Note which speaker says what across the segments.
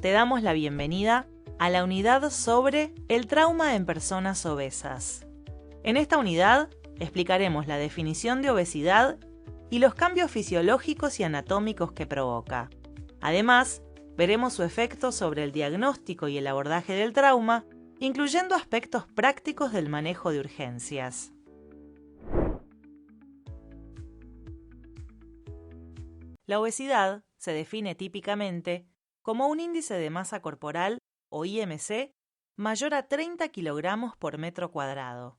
Speaker 1: te damos la bienvenida a la unidad sobre el trauma en personas obesas. En esta unidad explicaremos la definición de obesidad y los cambios fisiológicos y anatómicos que provoca. Además, veremos su efecto sobre el diagnóstico y el abordaje del trauma, incluyendo aspectos prácticos del manejo de urgencias. La obesidad se define típicamente como un índice de masa corporal, o IMC, mayor a 30 kilogramos por metro cuadrado,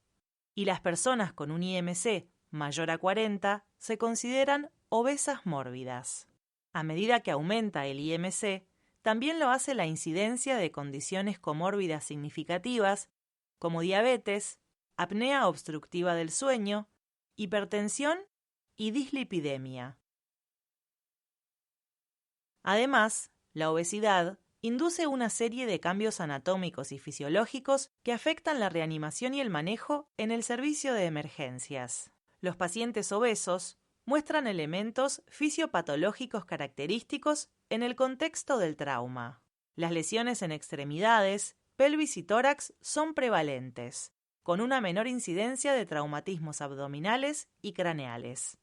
Speaker 1: y las personas con un IMC mayor a 40 se consideran obesas mórbidas. A medida que aumenta el IMC, también lo hace la incidencia de condiciones comórbidas significativas como diabetes, apnea obstructiva del sueño, hipertensión y dislipidemia. Además, la obesidad induce una serie de cambios anatómicos y fisiológicos que afectan la reanimación y el manejo en el servicio de emergencias. Los pacientes obesos muestran elementos fisiopatológicos característicos en el contexto del trauma. Las lesiones en extremidades, pelvis y tórax son prevalentes, con una menor incidencia de traumatismos abdominales y craneales.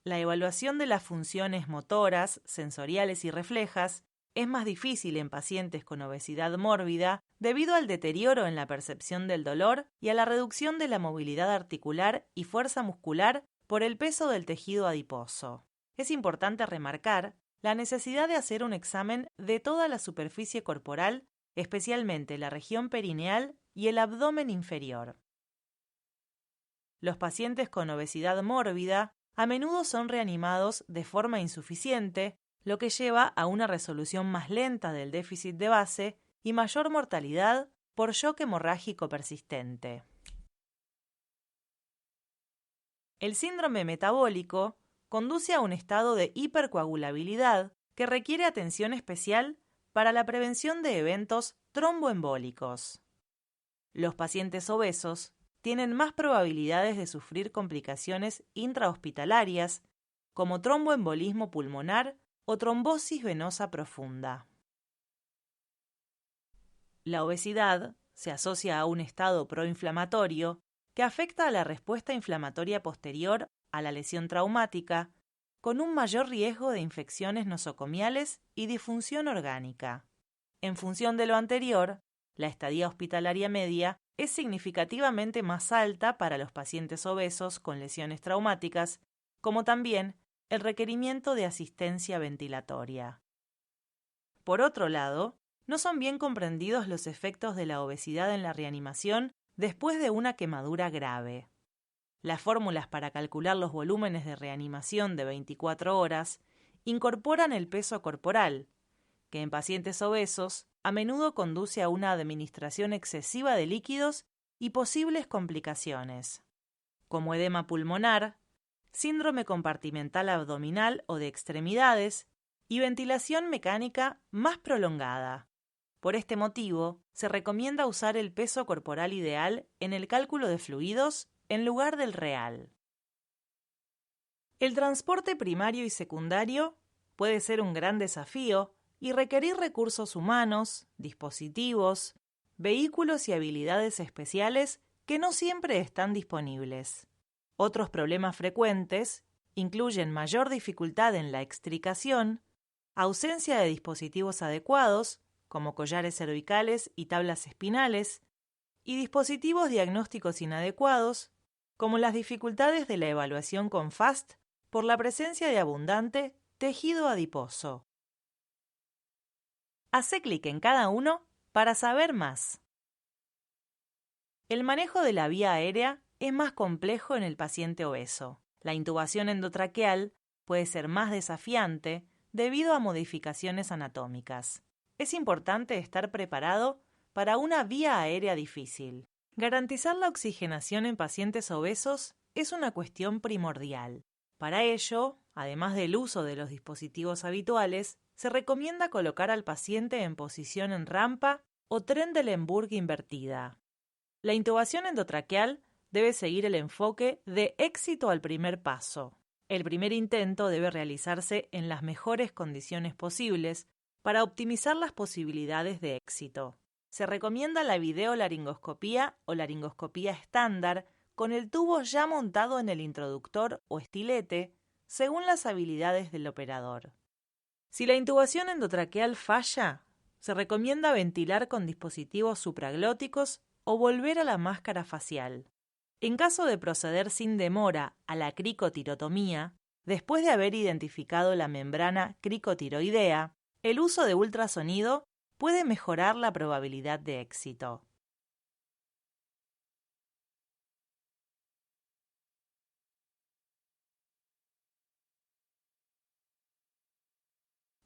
Speaker 1: La evaluación de las funciones motoras, sensoriales y reflejas es más difícil en pacientes con obesidad mórbida debido al deterioro en la percepción del dolor y a la reducción de la movilidad articular y fuerza muscular por el peso del tejido adiposo. Es importante remarcar la necesidad de hacer un examen de toda la superficie corporal, especialmente la región perineal y el abdomen inferior. Los pacientes con obesidad mórbida a menudo son reanimados de forma insuficiente, lo que lleva a una resolución más lenta del déficit de base y mayor mortalidad por shock hemorrágico persistente. El síndrome metabólico conduce a un estado de hipercoagulabilidad que requiere atención especial para la prevención de eventos tromboembólicos. Los pacientes obesos tienen más probabilidades de sufrir complicaciones intrahospitalarias como tromboembolismo pulmonar o trombosis venosa profunda. La obesidad se asocia a un estado proinflamatorio que afecta a la respuesta inflamatoria posterior a la lesión traumática, con un mayor riesgo de infecciones nosocomiales y disfunción orgánica. En función de lo anterior, la estadía hospitalaria media es significativamente más alta para los pacientes obesos con lesiones traumáticas, como también el requerimiento de asistencia ventilatoria. Por otro lado, no son bien comprendidos los efectos de la obesidad en la reanimación después de una quemadura grave. Las fórmulas para calcular los volúmenes de reanimación de 24 horas incorporan el peso corporal, que en pacientes obesos a menudo conduce a una administración excesiva de líquidos y posibles complicaciones, como edema pulmonar, síndrome compartimental abdominal o de extremidades y ventilación mecánica más prolongada. Por este motivo, se recomienda usar el peso corporal ideal en el cálculo de fluidos en lugar del real. El transporte primario y secundario puede ser un gran desafío y requerir recursos humanos, dispositivos, vehículos y habilidades especiales que no siempre están disponibles. Otros problemas frecuentes incluyen mayor dificultad en la extricación, ausencia de dispositivos adecuados, como collares cervicales y tablas espinales, y dispositivos diagnósticos inadecuados, como las dificultades de la evaluación con FAST por la presencia de abundante tejido adiposo. Hace clic en cada uno para saber más. El manejo de la vía aérea es más complejo en el paciente obeso. La intubación endotraqueal puede ser más desafiante debido a modificaciones anatómicas. Es importante estar preparado para una vía aérea difícil. Garantizar la oxigenación en pacientes obesos es una cuestión primordial. Para ello, además del uso de los dispositivos habituales, se recomienda colocar al paciente en posición en rampa o Trendelenburg invertida. La intubación endotraqueal debe seguir el enfoque de éxito al primer paso. El primer intento debe realizarse en las mejores condiciones posibles para optimizar las posibilidades de éxito. Se recomienda la videolaringoscopía o laringoscopía estándar con el tubo ya montado en el introductor o estilete, según las habilidades del operador. Si la intubación endotraqueal falla, se recomienda ventilar con dispositivos supraglóticos o volver a la máscara facial. En caso de proceder sin demora a la cricotirotomía, después de haber identificado la membrana cricotiroidea, el uso de ultrasonido puede mejorar la probabilidad de éxito.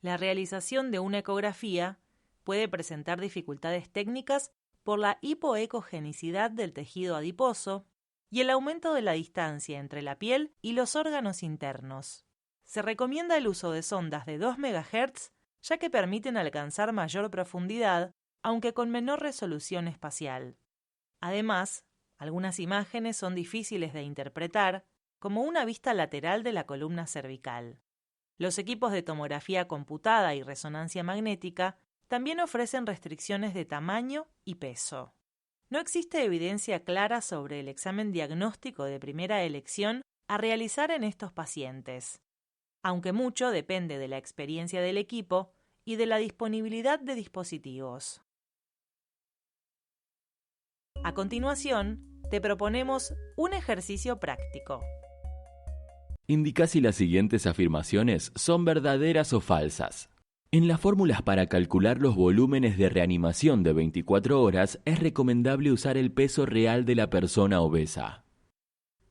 Speaker 1: La realización de una ecografía puede presentar dificultades técnicas por la hipoecogenicidad del tejido adiposo y el aumento de la distancia entre la piel y los órganos internos. Se recomienda el uso de sondas de 2 MHz, ya que permiten alcanzar mayor profundidad, aunque con menor resolución espacial. Además, algunas imágenes son difíciles de interpretar, como una vista lateral de la columna cervical. Los equipos de tomografía computada y resonancia magnética también ofrecen restricciones de tamaño y peso. No existe evidencia clara sobre el examen diagnóstico de primera elección a realizar en estos pacientes, aunque mucho depende de la experiencia del equipo y de la disponibilidad de dispositivos. A continuación, te proponemos un ejercicio práctico.
Speaker 2: Indica si las siguientes afirmaciones son verdaderas o falsas. En las fórmulas para calcular los volúmenes de reanimación de 24 horas es recomendable usar el peso real de la persona obesa.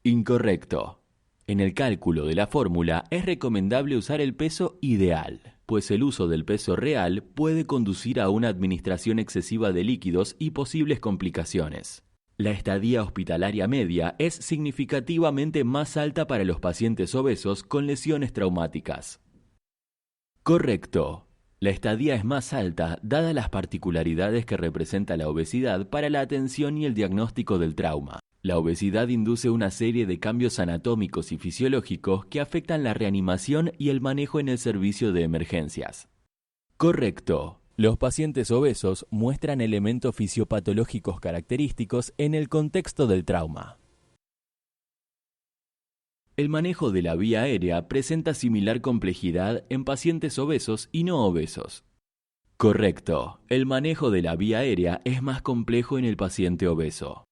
Speaker 2: Incorrecto. En el cálculo de la fórmula es recomendable usar el peso ideal, pues el uso del peso real puede conducir a una administración excesiva de líquidos y posibles complicaciones. La estadía hospitalaria media es significativamente más alta para los pacientes obesos con lesiones traumáticas. Correcto. La estadía es más alta dadas las particularidades que representa la obesidad para la atención y el diagnóstico del trauma. La obesidad induce una serie de cambios anatómicos y fisiológicos que afectan la reanimación y el manejo en el servicio de emergencias. Correcto. Los pacientes obesos muestran elementos fisiopatológicos característicos en el contexto del trauma. El manejo de la vía aérea presenta similar complejidad en pacientes obesos y no obesos. Correcto. El manejo de la vía aérea es más complejo en el paciente obeso.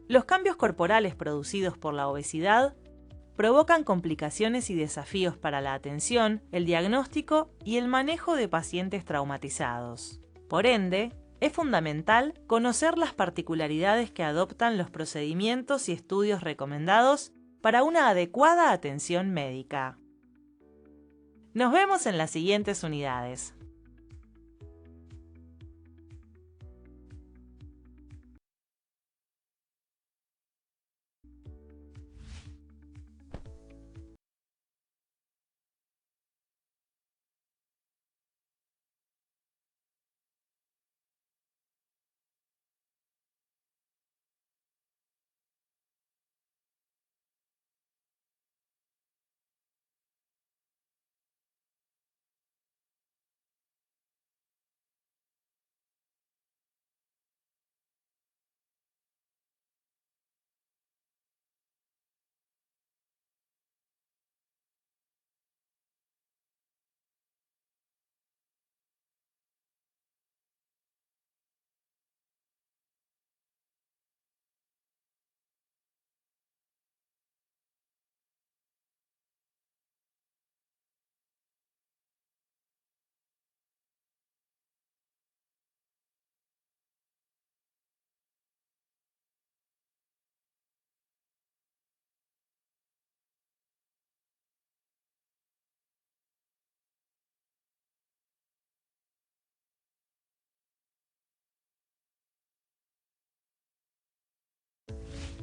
Speaker 1: Los cambios corporales producidos por la obesidad provocan complicaciones y desafíos para la atención, el diagnóstico y el manejo de pacientes traumatizados. Por ende, es fundamental conocer las particularidades que adoptan los procedimientos y estudios recomendados para una adecuada atención médica. Nos vemos en las siguientes unidades.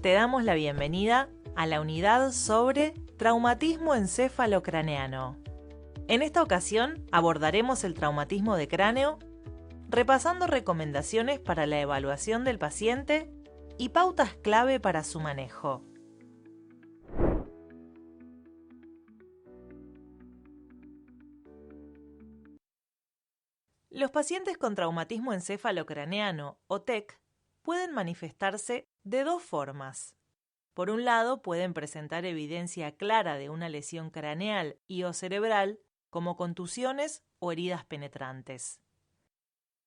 Speaker 1: Te damos la bienvenida a la unidad sobre traumatismo encéfalo-craneano. En esta ocasión abordaremos el traumatismo de cráneo repasando recomendaciones para la evaluación del paciente y pautas clave para su manejo. Los pacientes con traumatismo encéfalo-craneano o TEC pueden manifestarse de dos formas. Por un lado, pueden presentar evidencia clara de una lesión craneal y o cerebral, como contusiones o heridas penetrantes.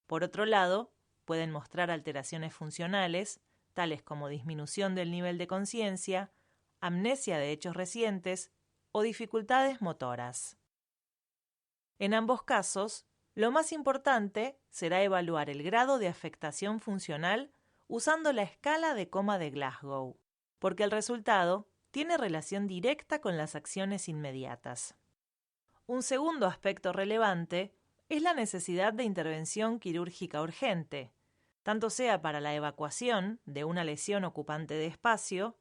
Speaker 1: Por otro lado, pueden mostrar alteraciones funcionales, tales como disminución del nivel de conciencia, amnesia de hechos recientes o dificultades motoras. En ambos casos, lo más importante será evaluar el grado de afectación funcional usando la escala de coma de Glasgow, porque el resultado tiene relación directa con las acciones inmediatas. Un segundo aspecto relevante es la necesidad de intervención quirúrgica urgente, tanto sea para la evacuación de una lesión ocupante de espacio,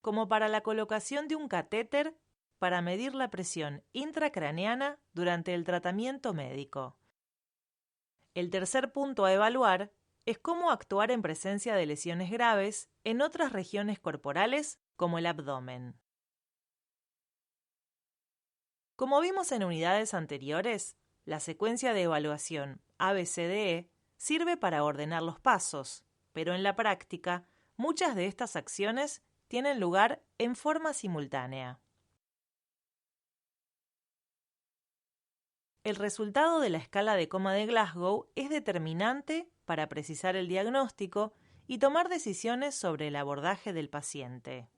Speaker 1: como para la colocación de un catéter para medir la presión intracraneana durante el tratamiento médico. El tercer punto a evaluar es cómo actuar en presencia de lesiones graves en otras regiones corporales como el abdomen. Como vimos en unidades anteriores, la secuencia de evaluación ABCDE sirve para ordenar los pasos, pero en la práctica, muchas de estas acciones tienen lugar en forma simultánea. El resultado de la escala de coma de Glasgow es determinante para precisar el diagnóstico y tomar decisiones sobre el abordaje del paciente.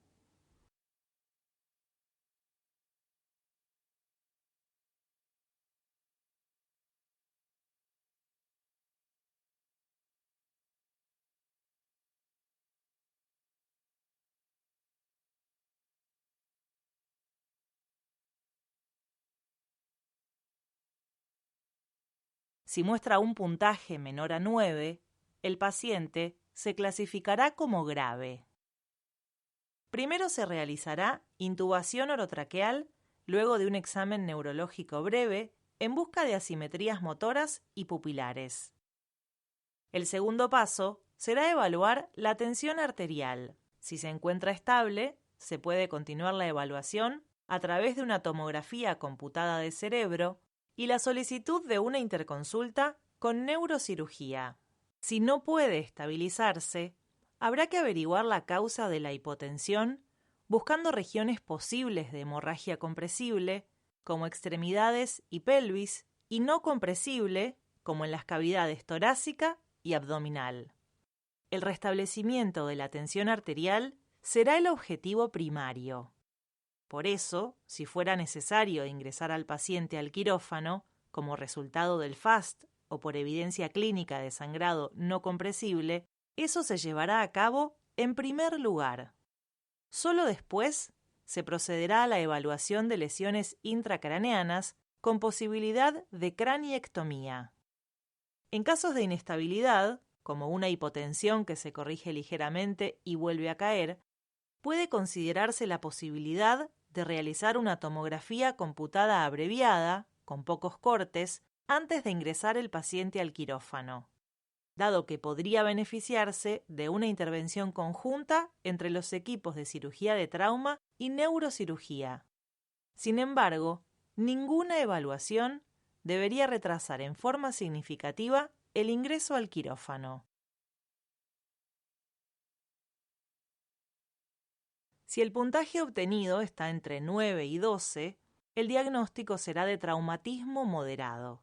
Speaker 1: Si muestra un puntaje menor a 9, el paciente se clasificará como grave. Primero se realizará intubación orotraqueal, luego de un examen neurológico breve en busca de asimetrías motoras y pupilares. El segundo paso será evaluar la tensión arterial. Si se encuentra estable, se puede continuar la evaluación a través de una tomografía computada de cerebro y la solicitud de una interconsulta con neurocirugía. Si no puede estabilizarse, habrá que averiguar la causa de la hipotensión buscando regiones posibles de hemorragia compresible, como extremidades y pelvis, y no compresible, como en las cavidades torácica y abdominal. El restablecimiento de la tensión arterial será el objetivo primario. Por eso, si fuera necesario ingresar al paciente al quirófano, como resultado del FAST o por evidencia clínica de sangrado no compresible, eso se llevará a cabo en primer lugar. Solo después se procederá a la evaluación de lesiones intracraneanas con posibilidad de craniectomía. En casos de inestabilidad, como una hipotensión que se corrige ligeramente y vuelve a caer, puede considerarse la posibilidad de realizar una tomografía computada abreviada, con pocos cortes, antes de ingresar el paciente al quirófano, dado que podría beneficiarse de una intervención conjunta entre los equipos de cirugía de trauma y neurocirugía. Sin embargo, ninguna evaluación debería retrasar en forma significativa el ingreso al quirófano. Si el puntaje obtenido está entre 9 y 12, el diagnóstico será de traumatismo moderado.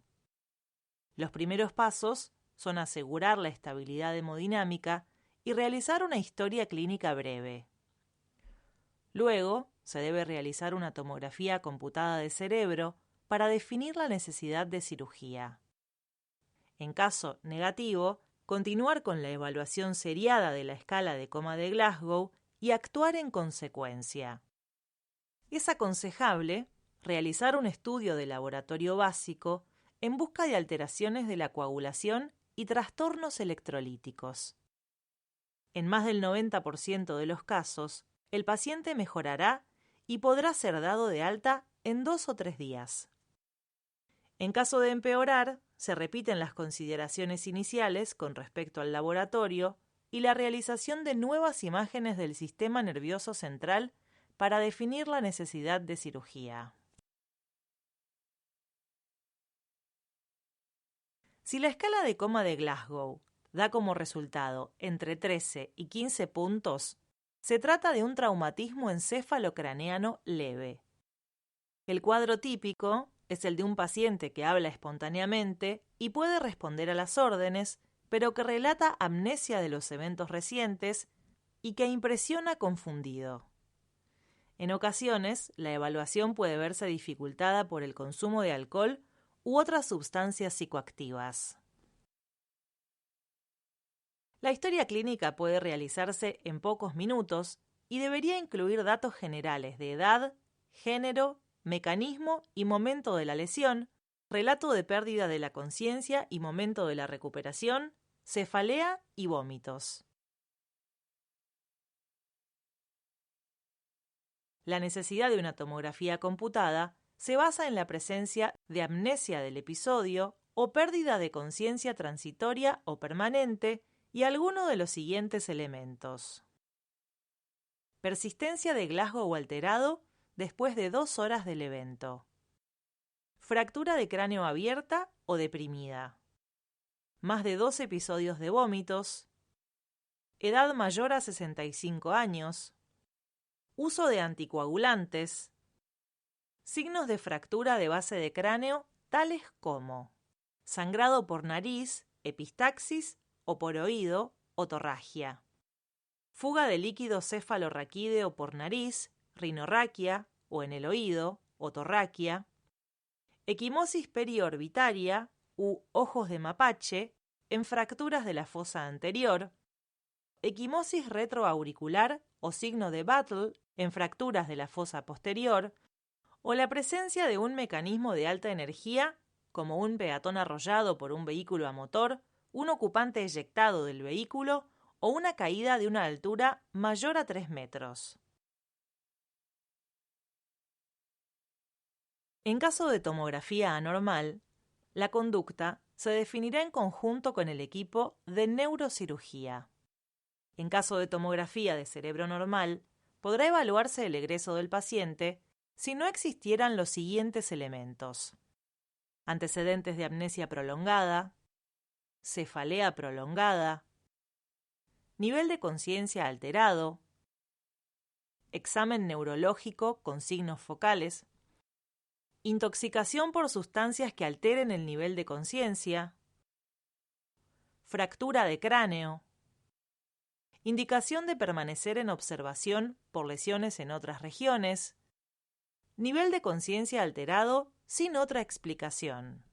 Speaker 1: Los primeros pasos son asegurar la estabilidad hemodinámica y realizar una historia clínica breve. Luego, se debe realizar una tomografía computada de cerebro para definir la necesidad de cirugía. En caso negativo, continuar con la evaluación seriada de la escala de coma de Glasgow y actuar en consecuencia. Es aconsejable realizar un estudio de laboratorio básico en busca de alteraciones de la coagulación y trastornos electrolíticos. En más del 90% de los casos, el paciente mejorará y podrá ser dado de alta en 2 o 3 días. En caso de empeorar, se repiten las consideraciones iniciales con respecto al laboratorio y la realización de nuevas imágenes del sistema nervioso central para definir la necesidad de cirugía. Si la escala de coma de Glasgow da como resultado entre 13 y 15 puntos, se trata de un traumatismo encéfalo-craneano leve. El cuadro típico es el de un paciente que habla espontáneamente y puede responder a las órdenes, pero que relata amnesia de los eventos recientes y que impresiona confundido. En ocasiones, la evaluación puede verse dificultada por el consumo de alcohol u otras sustancias psicoactivas. La historia clínica puede realizarse en pocos minutos y debería incluir datos generales de edad, género, mecanismo y momento de la lesión, relato de pérdida de la conciencia y momento de la recuperación, cefalea y vómitos. La necesidad de una tomografía computada se basa en la presencia de amnesia del episodio o pérdida de conciencia transitoria o permanente y alguno de los siguientes elementos. Persistencia de Glasgow alterado después de 2 horas del evento. Fractura de cráneo abierta o deprimida. Más de 2 episodios de vómitos. Edad mayor a 65 años. Uso de anticoagulantes. Signos de fractura de base de cráneo tales como sangrado por nariz, epistaxis o por oído, otorragia. Fuga de líquido cefalorraquídeo por nariz, rinorraquia o en el oído, otorraquia. Equimosis periorbitaria u ojos de mapache en fracturas de la fosa anterior. Equimosis retroauricular o signo de Battle en fracturas de la fosa posterior, o la presencia de un mecanismo de alta energía, como un peatón arrollado por un vehículo a motor, un ocupante eyectado del vehículo o una caída de una altura mayor a 3 metros. En caso de tomografía anormal, la conducta se definirá en conjunto con el equipo de neurocirugía. En caso de tomografía de cerebro normal, podrá evaluarse el egreso del paciente si no existieran los siguientes elementos: antecedentes de amnesia prolongada, cefalea prolongada, nivel de conciencia alterado, examen neurológico con signos focales, intoxicación por sustancias que alteren el nivel de conciencia, fractura de cráneo, indicación de permanecer en observación por lesiones en otras regiones, nivel de conciencia alterado sin otra explicación.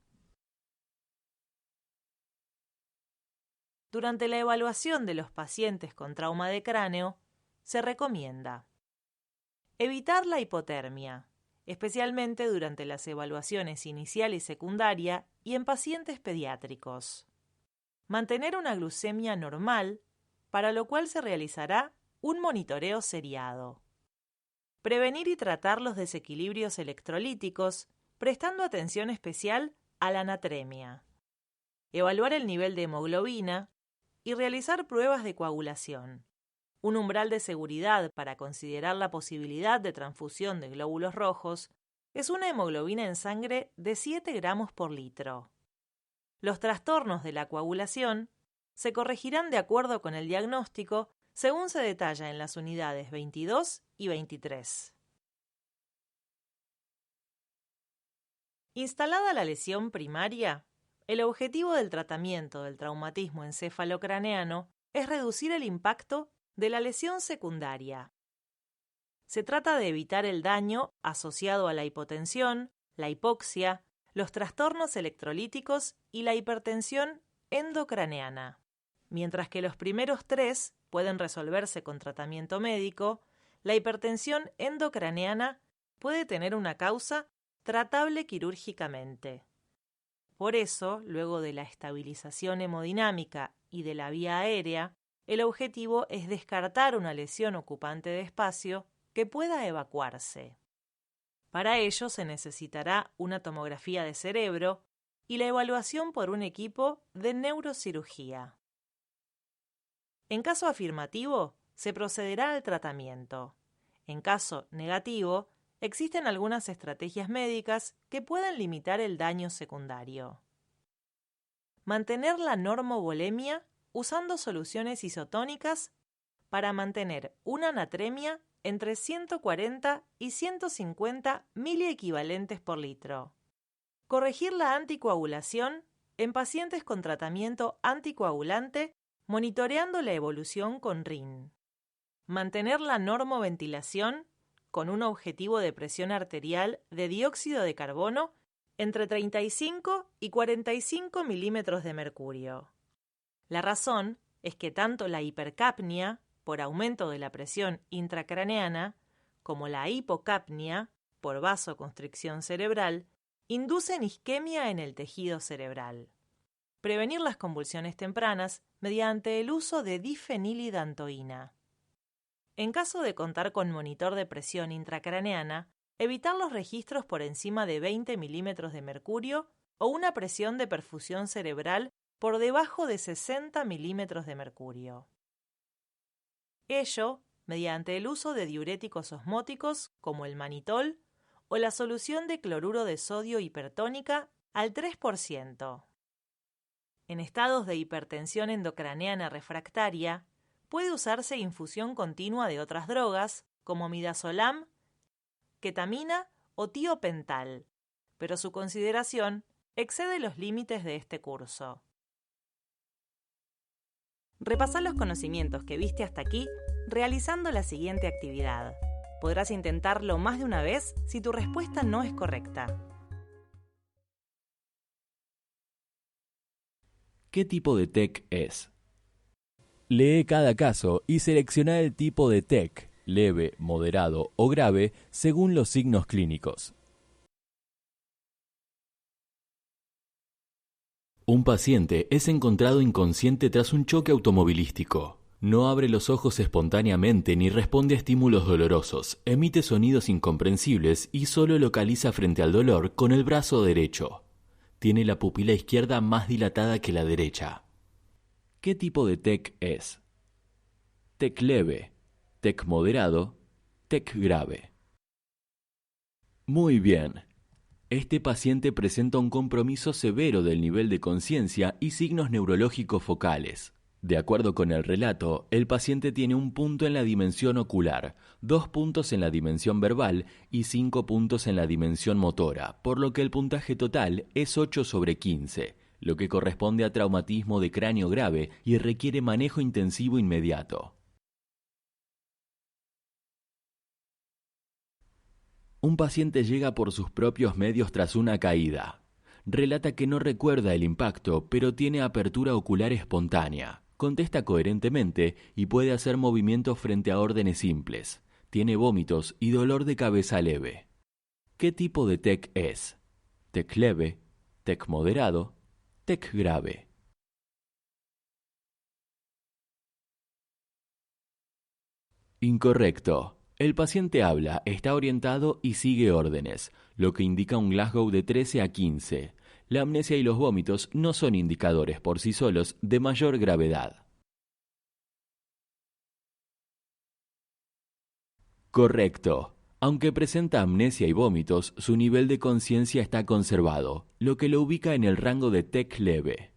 Speaker 1: Durante la evaluación de los pacientes con trauma de cráneo, se recomienda evitar la hipotermia, especialmente durante las evaluaciones inicial y secundaria y en pacientes pediátricos. Mantener una glucemia normal, para lo cual se realizará un monitoreo seriado. Prevenir y tratar los desequilibrios electrolíticos, prestando atención especial a la anatremia. Evaluar el nivel de hemoglobina y realizar pruebas de coagulación. Un umbral de seguridad para considerar la posibilidad de transfusión de glóbulos rojos es una hemoglobina en sangre de 7 gramos por litro. Los trastornos de la coagulación se corregirán de acuerdo con el diagnóstico según se detalla en las unidades 22 y 23. Instalada la lesión primaria, el objetivo del tratamiento del traumatismo encéfalo-craneano es reducir el impacto de la lesión secundaria. Se trata de evitar el daño asociado a la hipotensión, la hipoxia, los trastornos electrolíticos y la hipertensión endocraneana. Mientras que los primeros 3 pueden resolverse con tratamiento médico, la hipertensión endocraneana puede tener una causa tratable quirúrgicamente. Por eso, luego de la estabilización hemodinámica y de la vía aérea, el objetivo es descartar una lesión ocupante de espacio que pueda evacuarse. Para ello se necesitará una tomografía de cerebro y la evaluación por un equipo de neurocirugía. En caso afirmativo, se procederá al tratamiento. En caso negativo, existen algunas estrategias médicas que pueden limitar el daño secundario. Mantener la normovolemia usando soluciones isotónicas para mantener una anatremia entre 140 y 150 miliequivalentes por litro. Corregir la anticoagulación en pacientes con tratamiento anticoagulante monitoreando la evolución con RIN. Mantener la normoventilación con un objetivo de presión arterial de dióxido de carbono entre 35 y 45 milímetros de mercurio. La razón es que tanto la hipercapnia, por aumento de la presión intracraneana, como la hipocapnia, por vasoconstricción cerebral, inducen isquemia en el tejido cerebral. Prevenir las convulsiones tempranas mediante el uso de difenilidantoína. En caso de contar con monitor de presión intracraneana, evitar los registros por encima de 20 milímetros de mercurio o una presión de perfusión cerebral por debajo de 60 milímetros de mercurio. Ello mediante el uso de diuréticos osmóticos como el manitol o la solución de cloruro de sodio hipertónica al 3%. En estados de hipertensión endocraneana refractaria, puede usarse infusión continua de otras drogas como midazolam, ketamina o tiopental, pero su consideración excede los límites de este curso. Repasá los conocimientos que viste hasta aquí realizando la siguiente actividad. Podrás intentarlo más de una vez si tu respuesta no es correcta.
Speaker 2: ¿Qué tipo de TEC es? Lee cada caso y selecciona el tipo de TEC, leve, moderado o grave, según los signos clínicos. Un paciente es encontrado inconsciente tras un choque automovilístico. No abre los ojos espontáneamente ni responde a estímulos dolorosos, emite sonidos incomprensibles y solo localiza frente al dolor con el brazo derecho. Tiene la pupila izquierda más dilatada que la derecha. ¿Qué tipo de TEC es? TEC leve, TEC moderado, TEC grave. Muy bien. Este paciente presenta un compromiso severo del nivel de conciencia y signos neurológicos focales. De acuerdo con el relato, el paciente tiene un punto en la dimensión ocular, 2 puntos en la dimensión verbal y 5 puntos en la dimensión motora, por lo que el puntaje total es 8/15, lo que corresponde a traumatismo de cráneo grave y requiere manejo intensivo inmediato. Un paciente llega por sus propios medios tras una caída. Relata que no recuerda el impacto, pero tiene apertura ocular espontánea. Contesta coherentemente y puede hacer movimientos frente a órdenes simples. Tiene vómitos y dolor de cabeza leve. ¿Qué tipo de TEC es? ¿TEC leve, TEC moderado, TEC grave? Incorrecto. El paciente habla, está orientado y sigue órdenes, lo que indica un Glasgow de 13 a 15. La amnesia y los vómitos no son indicadores por sí solos de mayor gravedad. Correcto. Aunque presenta amnesia y vómitos, su nivel de conciencia está conservado, lo que lo ubica en el rango de TEC leve.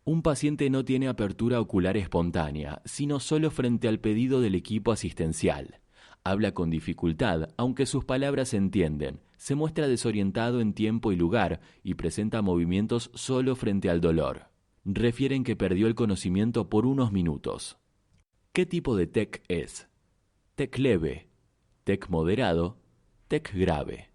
Speaker 2: Un paciente no tiene apertura ocular espontánea, sino solo frente al pedido del equipo asistencial. Habla con dificultad, aunque sus palabras se entienden. Se muestra desorientado en tiempo y lugar y presenta movimientos solo frente al dolor. Refieren que perdió el conocimiento por unos minutos. ¿Qué tipo de TEC es? TEC leve, TEC moderado, TEC grave.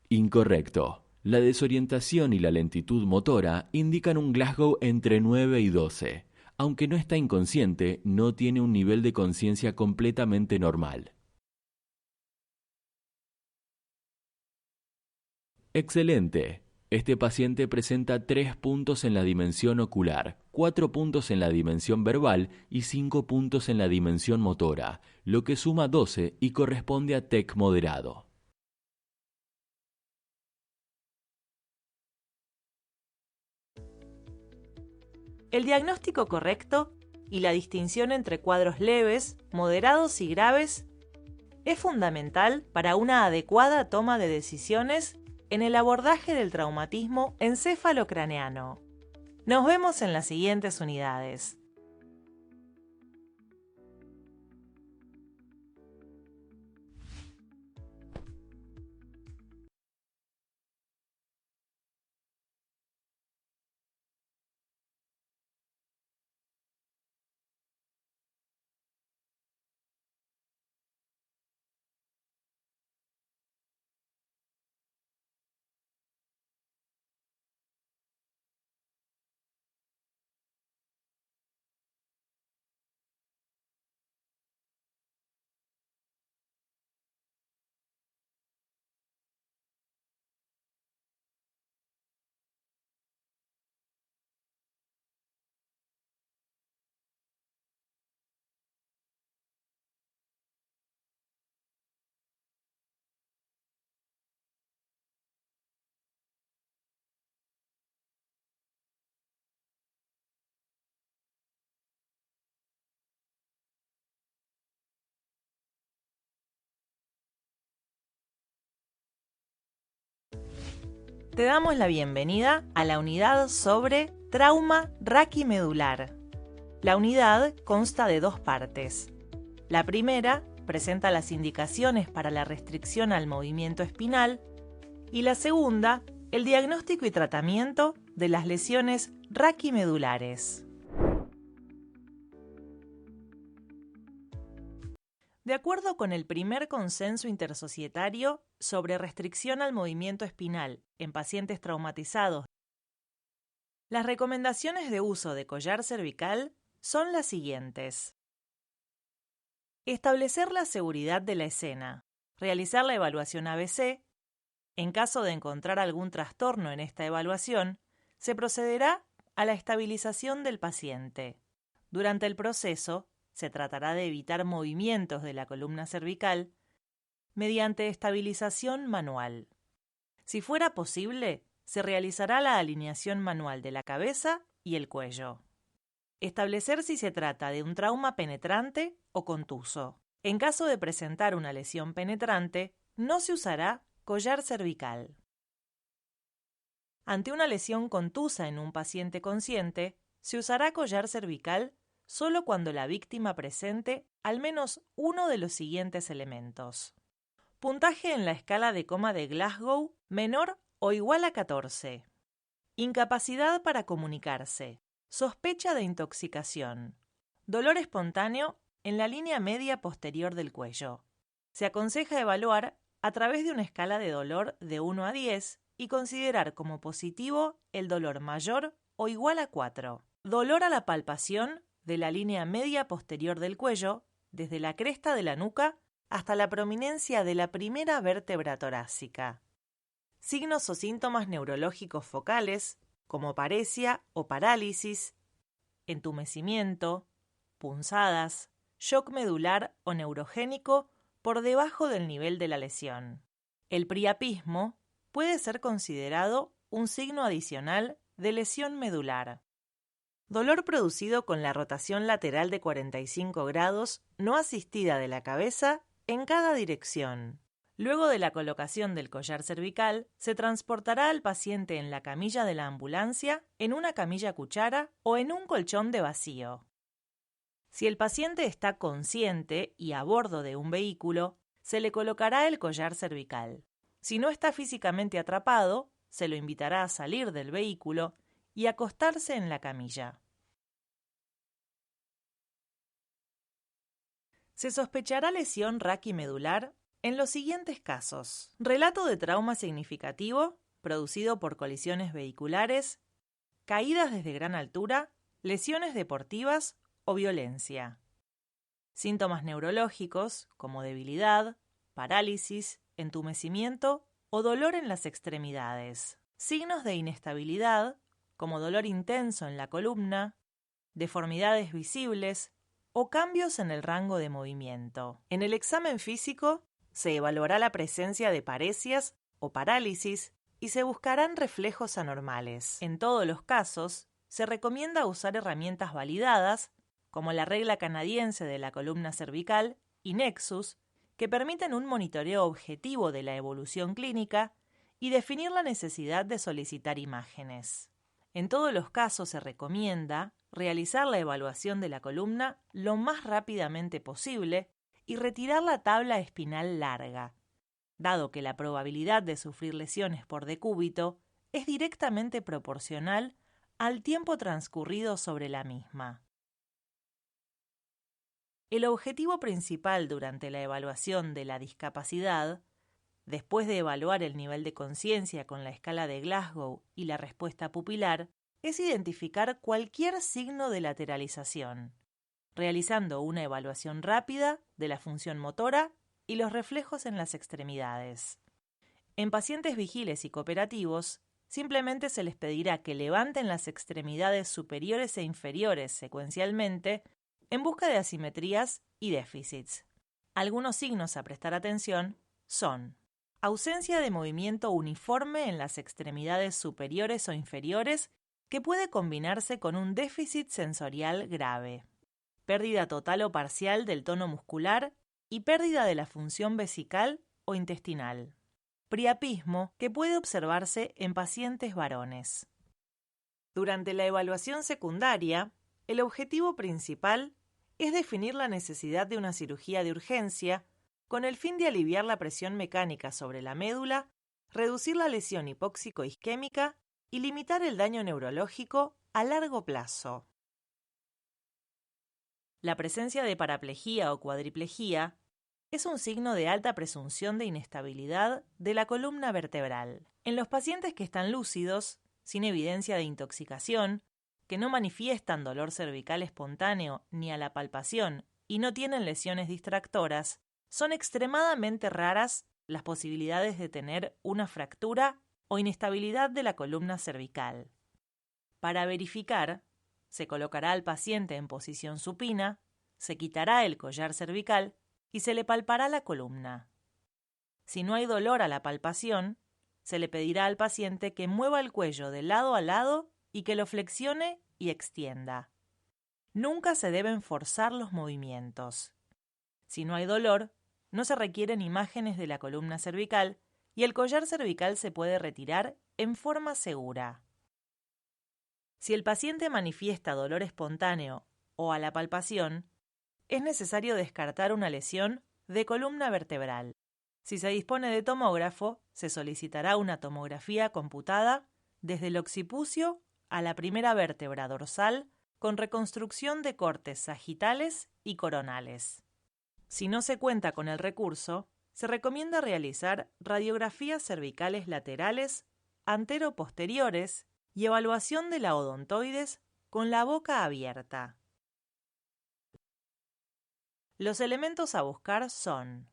Speaker 2: Incorrecto. La desorientación y la lentitud motora indican un Glasgow entre 9 y 12. Aunque no está inconsciente, no tiene un nivel de conciencia completamente normal. Excelente. Este paciente presenta 3 puntos en la dimensión ocular, 4 puntos en la dimensión verbal y 5 puntos en la dimensión motora, lo que suma 12 y corresponde a TEC moderado.
Speaker 1: El diagnóstico correcto y la distinción entre cuadros leves, moderados y graves es fundamental para una adecuada toma de decisiones en el abordaje del traumatismo encéfalo-craneano. Nos vemos en las siguientes unidades. Te damos la bienvenida a la unidad sobre trauma raquimedular. La unidad consta de 2 partes. La primera presenta las indicaciones para la restricción al movimiento espinal y la segunda, el diagnóstico y tratamiento de las lesiones raquimedulares. De acuerdo con el primer consenso intersocietario sobre restricción al movimiento espinal en pacientes traumatizados, las recomendaciones de uso de collar cervical son las siguientes. Establecer la seguridad de la escena, realizar la evaluación ABC. En caso de encontrar algún trastorno en esta evaluación, se procederá a la estabilización del paciente. Durante el proceso, se tratará de evitar movimientos de la columna cervical mediante estabilización manual. Si fuera posible, se realizará la alineación manual de la cabeza y el cuello. Establecer si se trata de un trauma penetrante o contuso. En caso de presentar una lesión penetrante, no se usará collar cervical. Ante una lesión contusa en un paciente consciente, se usará collar cervical solo cuando la víctima presente al menos uno de los siguientes elementos. Puntaje en la escala de coma de Glasgow menor o igual a 14. Incapacidad para comunicarse. Sospecha de intoxicación. Dolor espontáneo en la línea media posterior del cuello. Se aconseja evaluar a través de una escala de dolor de 1 a 10 y considerar como positivo el dolor mayor o igual a 4. Dolor a la palpación de la línea media posterior del cuello, desde la cresta de la nuca hasta la prominencia de la primera vértebra torácica. Signos o síntomas neurológicos focales, como paresia o parálisis, entumecimiento, punzadas, shock medular o neurogénico por debajo del nivel de la lesión. El priapismo puede ser considerado un signo adicional de lesión medular. Dolor producido con la rotación lateral de 45 grados no asistida de la cabeza en cada dirección. Luego de la colocación del collar cervical, se transportará al paciente en la camilla de la ambulancia, en una camilla cuchara o en un colchón de vacío. Si el paciente está consciente y a bordo de un vehículo, se le colocará el collar cervical. Si no está físicamente atrapado, se lo invitará a salir del vehículo y acostarse en la camilla. Se sospechará lesión raquimedular en los siguientes casos. Relato de trauma significativo producido por colisiones vehiculares, caídas desde gran altura, lesiones deportivas o violencia. Síntomas neurológicos como debilidad, parálisis, entumecimiento o dolor en las extremidades. Signos de inestabilidad como dolor intenso en la columna, deformidades visibles o cambios en el rango de movimiento. En el examen físico se evaluará la presencia de paresias o parálisis y se buscarán reflejos anormales. En todos los casos, se recomienda usar herramientas validadas, como la regla canadiense de la columna cervical y Nexus, que permiten un monitoreo objetivo de la evolución clínica y definir la necesidad de solicitar imágenes. En todos los casos se recomienda realizar la evaluación de la columna lo más rápidamente posible y retirar la tabla espinal larga, dado que la probabilidad de sufrir lesiones por decúbito es directamente proporcional al tiempo transcurrido sobre la misma. El objetivo principal durante la evaluación de la discapacidad, después de evaluar el nivel de conciencia con la escala de Glasgow y la respuesta pupilar, es identificar cualquier signo de lateralización, realizando una evaluación rápida de la función motora y los reflejos en las extremidades. En pacientes vigiles y cooperativos, simplemente se les pedirá que levanten las extremidades superiores e inferiores secuencialmente en busca de asimetrías y déficits. Algunos signos a prestar atención son ausencia de movimiento uniforme en las extremidades superiores o inferiores que puede combinarse con un déficit sensorial grave, pérdida total o parcial del tono muscular y pérdida de la función vesical o intestinal. Priapismo que puede observarse en pacientes varones. Durante la evaluación secundaria, el objetivo principal es definir la necesidad de una cirugía de urgencia con el fin de aliviar la presión mecánica sobre la médula, reducir la lesión hipóxico-isquémica y limitar el daño neurológico a largo plazo. La presencia de paraplegia o cuadriplejía es un signo de alta presunción de inestabilidad de la columna vertebral. En los pacientes que están lúcidos, sin evidencia de intoxicación, que no manifiestan dolor cervical espontáneo ni a la palpación y no tienen lesiones distractoras, son extremadamente raras las posibilidades de tener una fractura o inestabilidad de la columna cervical. Para verificar, se colocará al paciente en posición supina, se quitará el collar cervical y se le palpará la columna. Si no hay dolor a la palpación, se le pedirá al paciente que mueva el cuello de lado a lado y que lo flexione y extienda. Nunca se deben forzar los movimientos. Si no hay dolor, no se requieren imágenes de la columna cervical y el collar cervical se puede retirar en forma segura. Si el paciente manifiesta dolor espontáneo o a la palpación, es necesario descartar una lesión de columna vertebral. Si se dispone de tomógrafo, se solicitará una tomografía computada desde el occipucio a la primera vértebra dorsal con reconstrucción de cortes sagitales y coronales. Si no se cuenta con el recurso, se recomienda realizar radiografías cervicales laterales, antero-posteriores y evaluación de la odontoides con la boca abierta. Los elementos a buscar son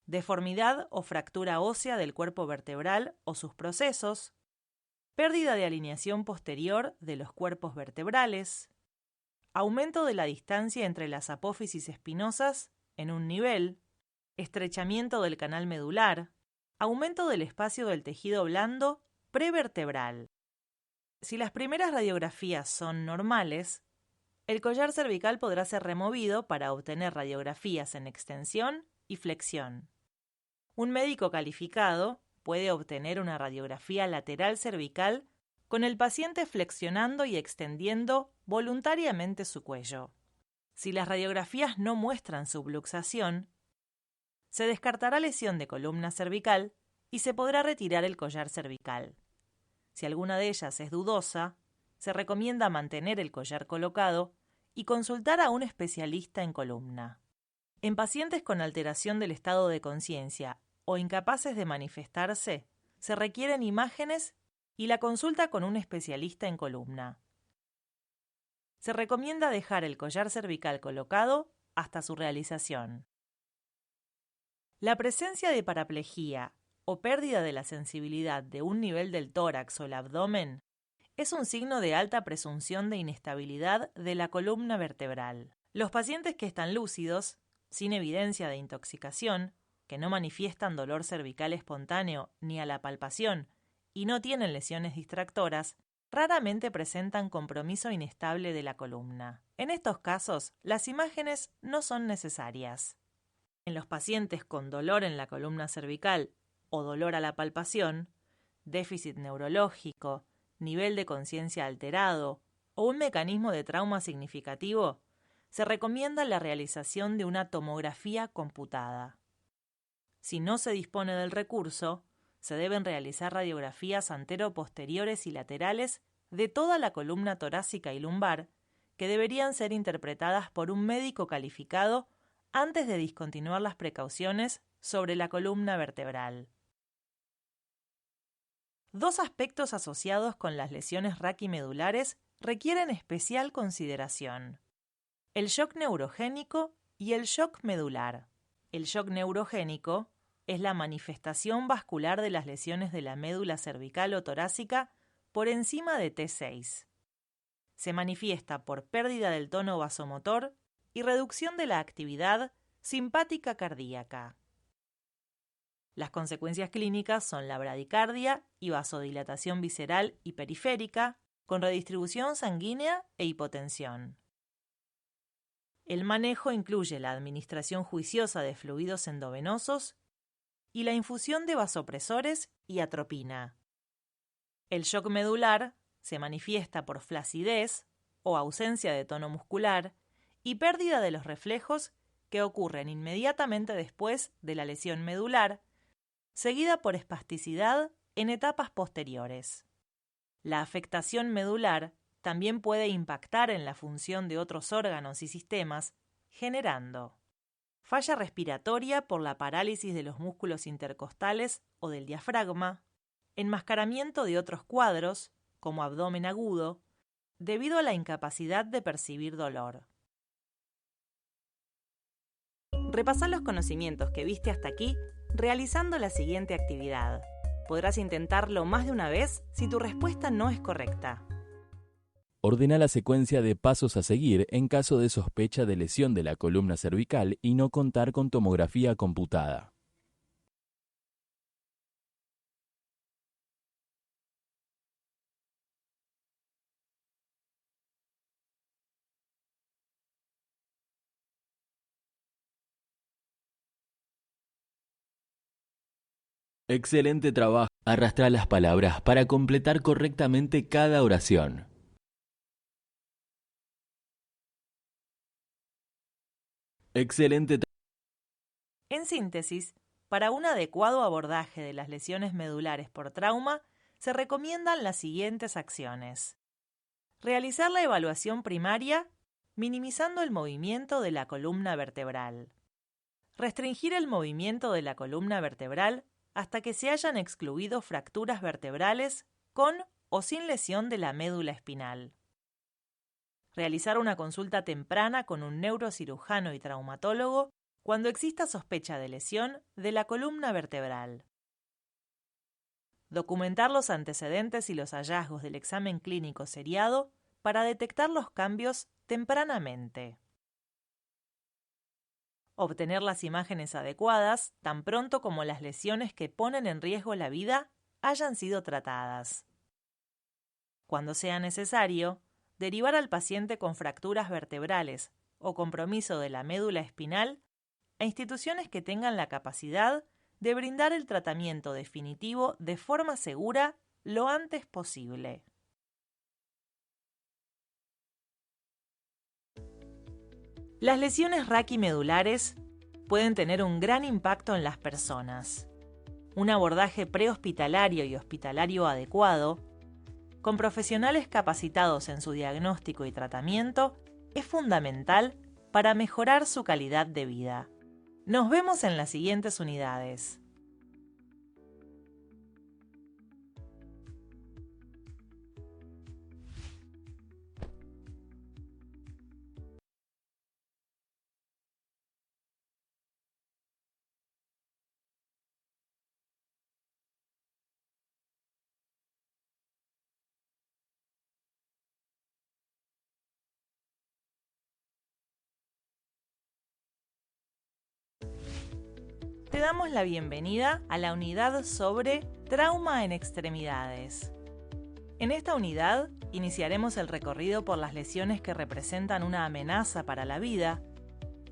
Speaker 1: deformidad o fractura ósea del cuerpo vertebral o sus procesos, pérdida de alineación posterior de los cuerpos vertebrales, aumento de la distancia entre las apófisis espinosas en un nivel, estrechamiento del canal medular, aumento del espacio del tejido blando prevertebral. Si las primeras radiografías son normales, el collar cervical podrá ser removido para obtener radiografías en extensión y flexión. Un médico calificado puede obtener una radiografía lateral cervical con el paciente flexionando y extendiendo voluntariamente su cuello. Si las radiografías no muestran subluxación, se descartará lesión de columna cervical y se podrá retirar el collar cervical. Si alguna de ellas es dudosa, se recomienda mantener el collar colocado y consultar a un especialista en columna. En pacientes con alteración del estado de conciencia o incapaces de manifestarse, se requieren imágenes y la consulta con un especialista en columna. Se recomienda dejar el collar cervical colocado hasta su realización. La presencia de paraplegia o pérdida de la sensibilidad de un nivel del tórax o el abdomen es un signo de alta presunción de inestabilidad de la columna vertebral. Los pacientes que están lúcidos, sin evidencia de intoxicación, que no manifiestan dolor cervical espontáneo ni a la palpación y no tienen lesiones distractoras, raramente presentan compromiso inestable de la columna. En estos casos, las imágenes no son necesarias. En los pacientes con dolor en la columna cervical o dolor a la palpación, déficit neurológico, nivel de conciencia alterado o un mecanismo de trauma significativo, se recomienda la realización de una tomografía computada. Si no se dispone del recurso, se deben realizar radiografías antero-posteriores y laterales de toda la columna torácica y lumbar, que deberían ser interpretadas por un médico calificado antes de discontinuar las precauciones sobre la columna vertebral. Dos aspectos asociados con las lesiones raquimedulares requieren especial consideración: el shock neurogénico y el shock medular. El shock neurogénico es la manifestación vascular de las lesiones de la médula cervical o torácica por encima de T6. Se manifiesta por pérdida del tono vasomotor y reducción de la actividad simpática cardíaca. Las consecuencias clínicas son la bradicardia y vasodilatación visceral y periférica, con redistribución sanguínea e hipotensión. El manejo incluye la administración juiciosa de fluidos endovenosos y la infusión de vasopresores y atropina. El shock medular se manifiesta por flacidez o ausencia de tono muscular y pérdida de los reflejos que ocurren inmediatamente después de la lesión medular, seguida por espasticidad en etapas posteriores. La afectación medular también puede impactar en la función de otros órganos y sistemas, generando falla respiratoria por la parálisis de los músculos intercostales o del diafragma, enmascaramiento de otros cuadros, como abdomen agudo, debido a la incapacidad de percibir dolor. Repasá los conocimientos que viste hasta aquí realizando la siguiente actividad. Podrás intentarlo más de una vez si tu respuesta no es correcta.
Speaker 2: Ordena la secuencia de pasos a seguir en caso de sospecha de lesión de la columna cervical y no contar con tomografía computada. Excelente trabajo. Arrastra las palabras para completar correctamente cada oración. Excelente.
Speaker 1: En síntesis, para un adecuado abordaje de las lesiones medulares por trauma, se recomiendan las siguientes acciones. Realizar la evaluación primaria, minimizando el movimiento de la columna vertebral. Restringir el movimiento de la columna vertebral hasta que se hayan excluido fracturas vertebrales con o sin lesión de la médula espinal. Realizar una consulta temprana con un neurocirujano y traumatólogo cuando exista sospecha de lesión de la columna vertebral. Documentar los antecedentes y los hallazgos del examen clínico seriado para detectar los cambios tempranamente. Obtener las imágenes adecuadas tan pronto como las lesiones que ponen en riesgo la vida hayan sido tratadas. Cuando sea necesario, derivar al paciente con fracturas vertebrales o compromiso de la médula espinal a instituciones que tengan la capacidad de brindar el tratamiento definitivo de forma segura lo antes posible. Las lesiones raquimedulares pueden tener un gran impacto en las personas. Un abordaje prehospitalario y hospitalario adecuado, con profesionales capacitados en su diagnóstico y tratamiento, es fundamental para mejorar su calidad de vida. Nos vemos en las siguientes unidades. te damos la bienvenida a la unidad sobre trauma en extremidades. En esta unidad iniciaremos el recorrido por las lesiones que representan una amenaza para la vida,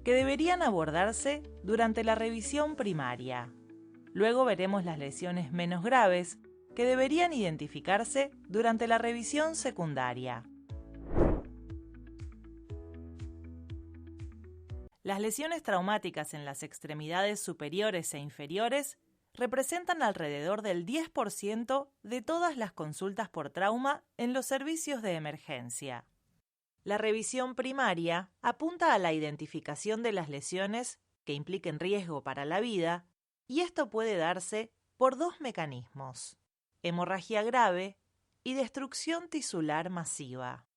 Speaker 1: que deberían abordarse durante la revisión primaria. Luego veremos las lesiones menos graves, que deberían identificarse durante la revisión secundaria. Las lesiones traumáticas en las extremidades superiores e inferiores representan alrededor del 10% de todas las consultas por trauma en los servicios de emergencia. La revisión primaria apunta a la identificación de las lesiones que impliquen riesgo para la vida, y esto puede darse por dos mecanismos: hemorragia grave y destrucción tisular masiva.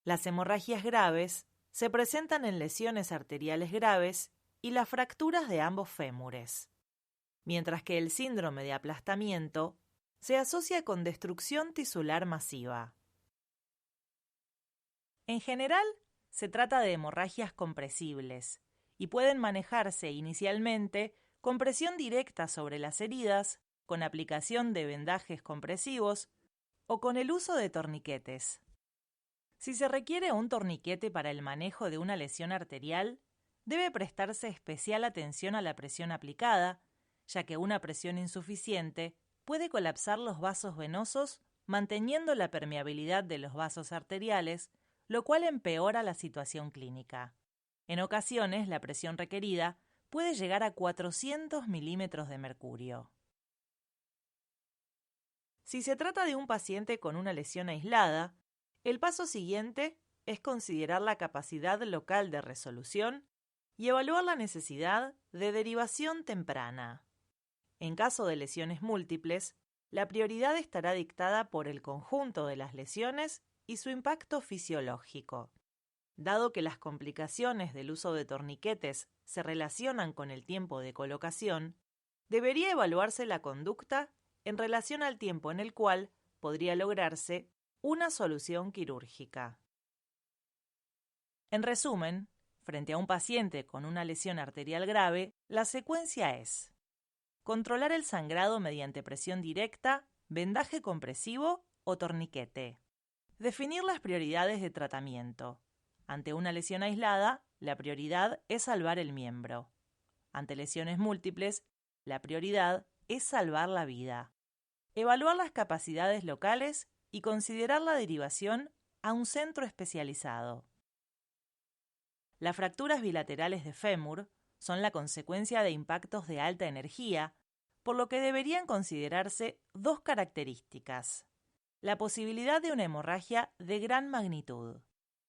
Speaker 1: Las hemorragias graves se presentan en lesiones arteriales graves y las fracturas de ambos fémures, mientras que el síndrome de aplastamiento se asocia con destrucción tisular masiva. En general, se trata de hemorragias compresibles y pueden manejarse inicialmente con presión directa sobre las heridas, con aplicación de vendajes compresivos o con el uso de torniquetes. Si se requiere un torniquete para el manejo de una lesión arterial, debe prestarse especial atención a la presión aplicada, ya que una presión insuficiente puede colapsar los vasos venosos, manteniendo la permeabilidad de los vasos arteriales, lo cual empeora la situación clínica. En ocasiones, la presión requerida puede llegar a 400 milímetros de mercurio. Si se trata de un paciente con una lesión aislada, el paso siguiente es considerar la capacidad local de resolución y evaluar la necesidad de derivación temprana. En caso de lesiones múltiples, la prioridad estará dictada por el conjunto de las lesiones y su impacto fisiológico. Dado que las complicaciones del uso de torniquetes se relacionan con el tiempo de colocación, debería evaluarse la conducta en relación al tiempo en el cual podría lograrse una solución quirúrgica. En resumen, frente a un paciente con una lesión arterial grave, la secuencia es: controlar el sangrado mediante presión directa, vendaje compresivo o torniquete. Definir las prioridades de tratamiento. Ante una lesión aislada, la prioridad es salvar el miembro. Ante lesiones múltiples, la prioridad es salvar la vida. Evaluar las capacidades locales y considerar la derivación a un centro especializado. Las fracturas bilaterales de fémur son la consecuencia de impactos de alta energía, por lo que deberían considerarse dos características: la posibilidad de una hemorragia de gran magnitud,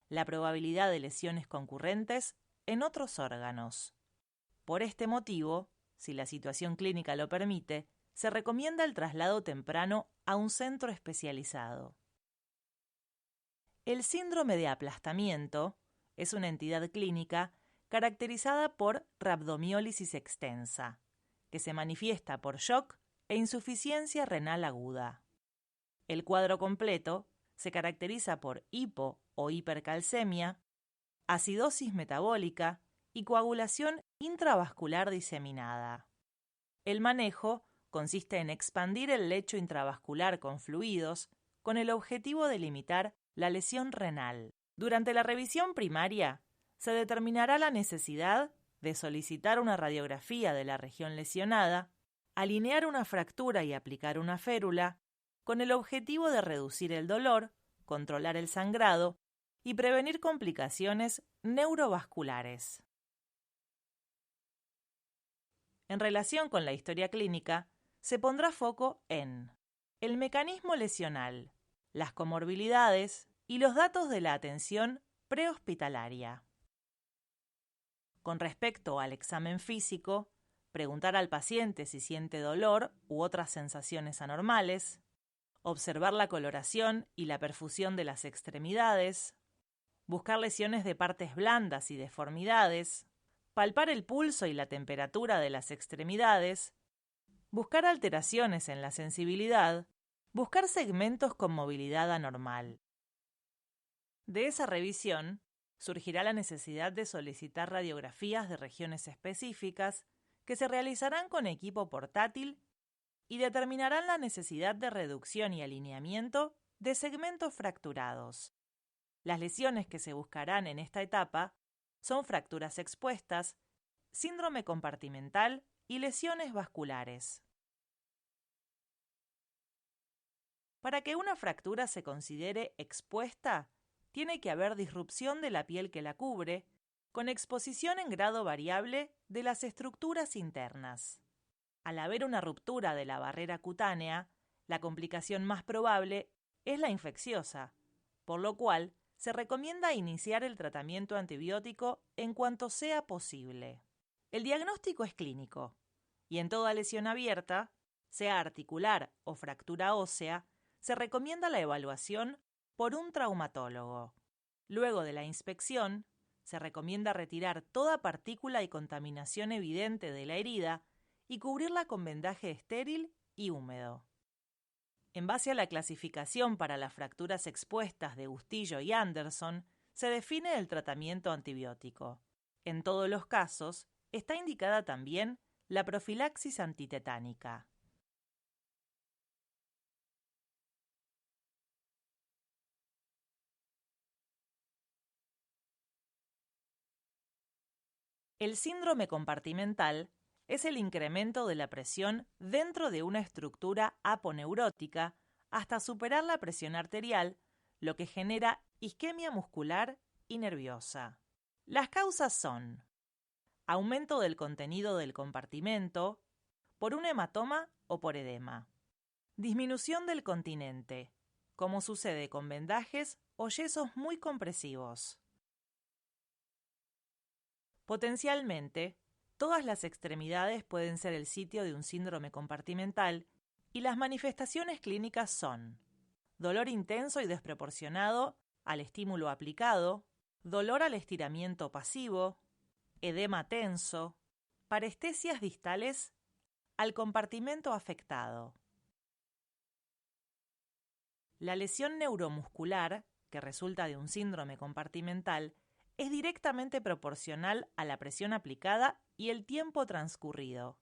Speaker 1: la probabilidad de lesiones concurrentes en otros órganos. Por este motivo, si la situación clínica lo permite, se recomienda el traslado temprano a un centro especializado. El síndrome de aplastamiento es una entidad clínica caracterizada por rhabdomiólisis extensa, que se manifiesta por shock e insuficiencia renal aguda. El cuadro completo se caracteriza por hipo o hipercalcemia, acidosis metabólica y coagulación intravascular diseminada. El manejo consiste en expandir el lecho intravascular con fluidos con el objetivo de limitar la lesión renal. Durante la revisión primaria, se determinará la necesidad de solicitar una radiografía de la región lesionada, alinear una fractura y aplicar una férula, con el objetivo de reducir el dolor, controlar el sangrado y prevenir complicaciones neurovasculares. En relación con la historia clínica, se pondrá foco en el mecanismo lesional, las comorbilidades y los datos de la atención prehospitalaria. Con respecto al examen físico, preguntar al paciente si siente dolor u otras sensaciones anormales, observar la coloración y la perfusión de las extremidades, buscar lesiones de partes blandas y deformidades, palpar el pulso y la temperatura de las extremidades, buscar alteraciones en la sensibilidad, buscar segmentos con movilidad anormal. De esa revisión surgirá la necesidad de solicitar radiografías de regiones específicas que se realizarán con equipo portátil y determinarán la necesidad de reducción y alineamiento de segmentos fracturados. Las lesiones que se buscarán en esta etapa son fracturas expuestas, síndrome compartimental y lesiones vasculares. Para que una fractura se considere expuesta, tiene que haber disrupción de la piel que la cubre, con exposición en grado variable de las estructuras internas. Al haber una ruptura de la barrera cutánea, la complicación más probable es la infecciosa, por lo cual se recomienda iniciar el tratamiento antibiótico en cuanto sea posible. El diagnóstico es clínico, y en toda lesión abierta, sea articular o fractura ósea, se recomienda la evaluación por un traumatólogo. Luego de la inspección, se recomienda retirar toda partícula y contaminación evidente de la herida y cubrirla con vendaje estéril y húmedo. En base a la clasificación para las fracturas expuestas de Bustillo y Anderson, se define el tratamiento antibiótico. En todos los casos, está indicada también la profilaxis antitetánica. El síndrome compartimental es el incremento de la presión dentro de una estructura aponeurótica hasta superar la presión arterial, lo que genera isquemia muscular y nerviosa. Las causas son aumento del contenido del compartimento por un hematoma o por edema, disminución del continente, como sucede con vendajes o yesos muy compresivos. Potencialmente, todas las extremidades pueden ser el sitio de un síndrome compartimental y las manifestaciones clínicas son dolor intenso y desproporcionado al estímulo aplicado, dolor al estiramiento pasivo, edema tenso, parestesias distales al compartimento afectado. La lesión neuromuscular, que resulta de un síndrome compartimental, es directamente proporcional a la presión aplicada y el tiempo transcurrido.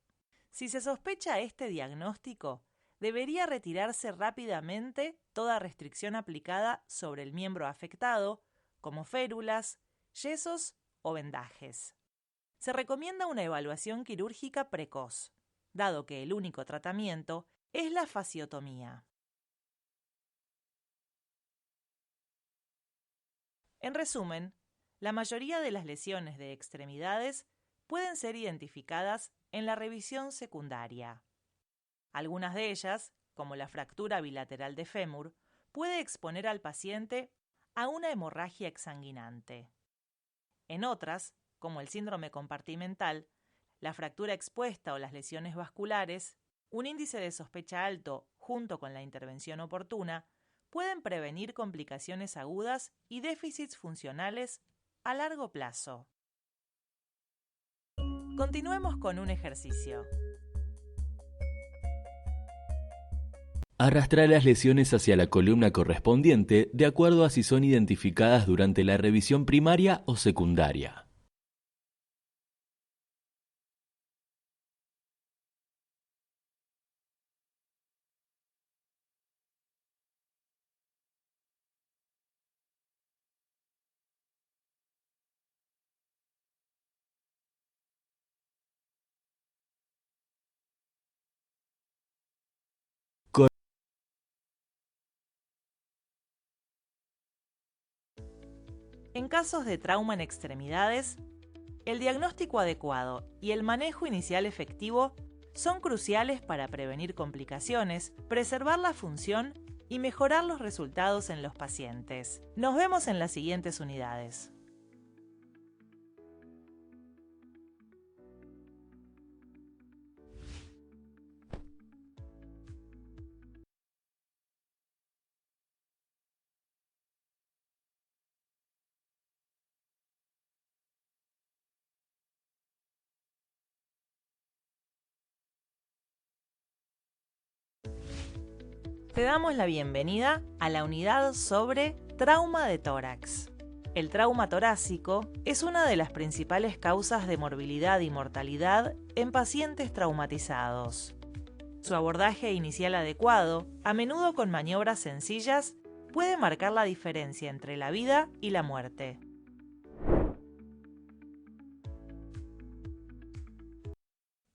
Speaker 1: Si se sospecha este diagnóstico, debería retirarse rápidamente toda restricción aplicada sobre el miembro afectado, como férulas, yesos o vendajes. Se recomienda una evaluación quirúrgica precoz, dado que el único tratamiento es la fasciotomía. En resumen, la mayoría de las lesiones de extremidades pueden ser identificadas en la revisión secundaria. Algunas de ellas, como la fractura bilateral de fémur, puede exponer al paciente a una hemorragia exsanguinante. En otras, como el síndrome compartimental, la fractura expuesta o las lesiones vasculares, un índice de sospecha alto junto con la intervención oportuna pueden prevenir complicaciones agudas y déficits funcionales a largo plazo. Continuemos con un ejercicio.
Speaker 2: Arrastrar las lesiones hacia la columna correspondiente de acuerdo a si son identificadas durante la revisión primaria o secundaria.
Speaker 1: En casos de trauma en extremidades, el diagnóstico adecuado y el manejo inicial efectivo son cruciales para prevenir complicaciones, preservar la función y mejorar los resultados en los pacientes. Nos vemos en las siguientes unidades. Te damos la bienvenida a la unidad sobre trauma de tórax. El trauma torácico es una de las principales causas de morbilidad y mortalidad en pacientes traumatizados. Su abordaje inicial adecuado, a menudo con maniobras sencillas, puede marcar la diferencia entre la vida y la muerte.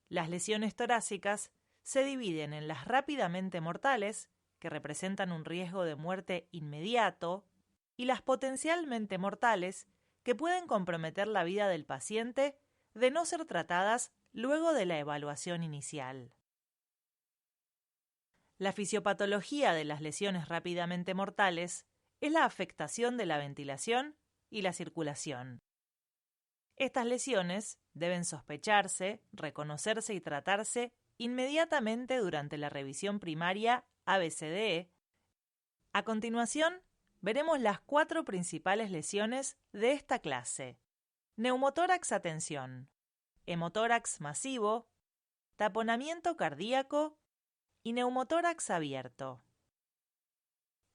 Speaker 1: Las lesiones torácicas se dividen en las rápidamente mortales, que representan un riesgo de muerte inmediato, y las potencialmente mortales, que pueden comprometer la vida del paciente de no ser tratadas luego de la evaluación inicial. La fisiopatología de las lesiones rápidamente mortales es la afectación de la ventilación y la circulación. Estas lesiones deben sospecharse, reconocerse y tratarse inmediatamente durante la revisión primaria ABCDE. A continuación, veremos las 4 principales lesiones de esta clase: neumotórax a tensión, hemotórax masivo, taponamiento cardíaco y neumotórax abierto.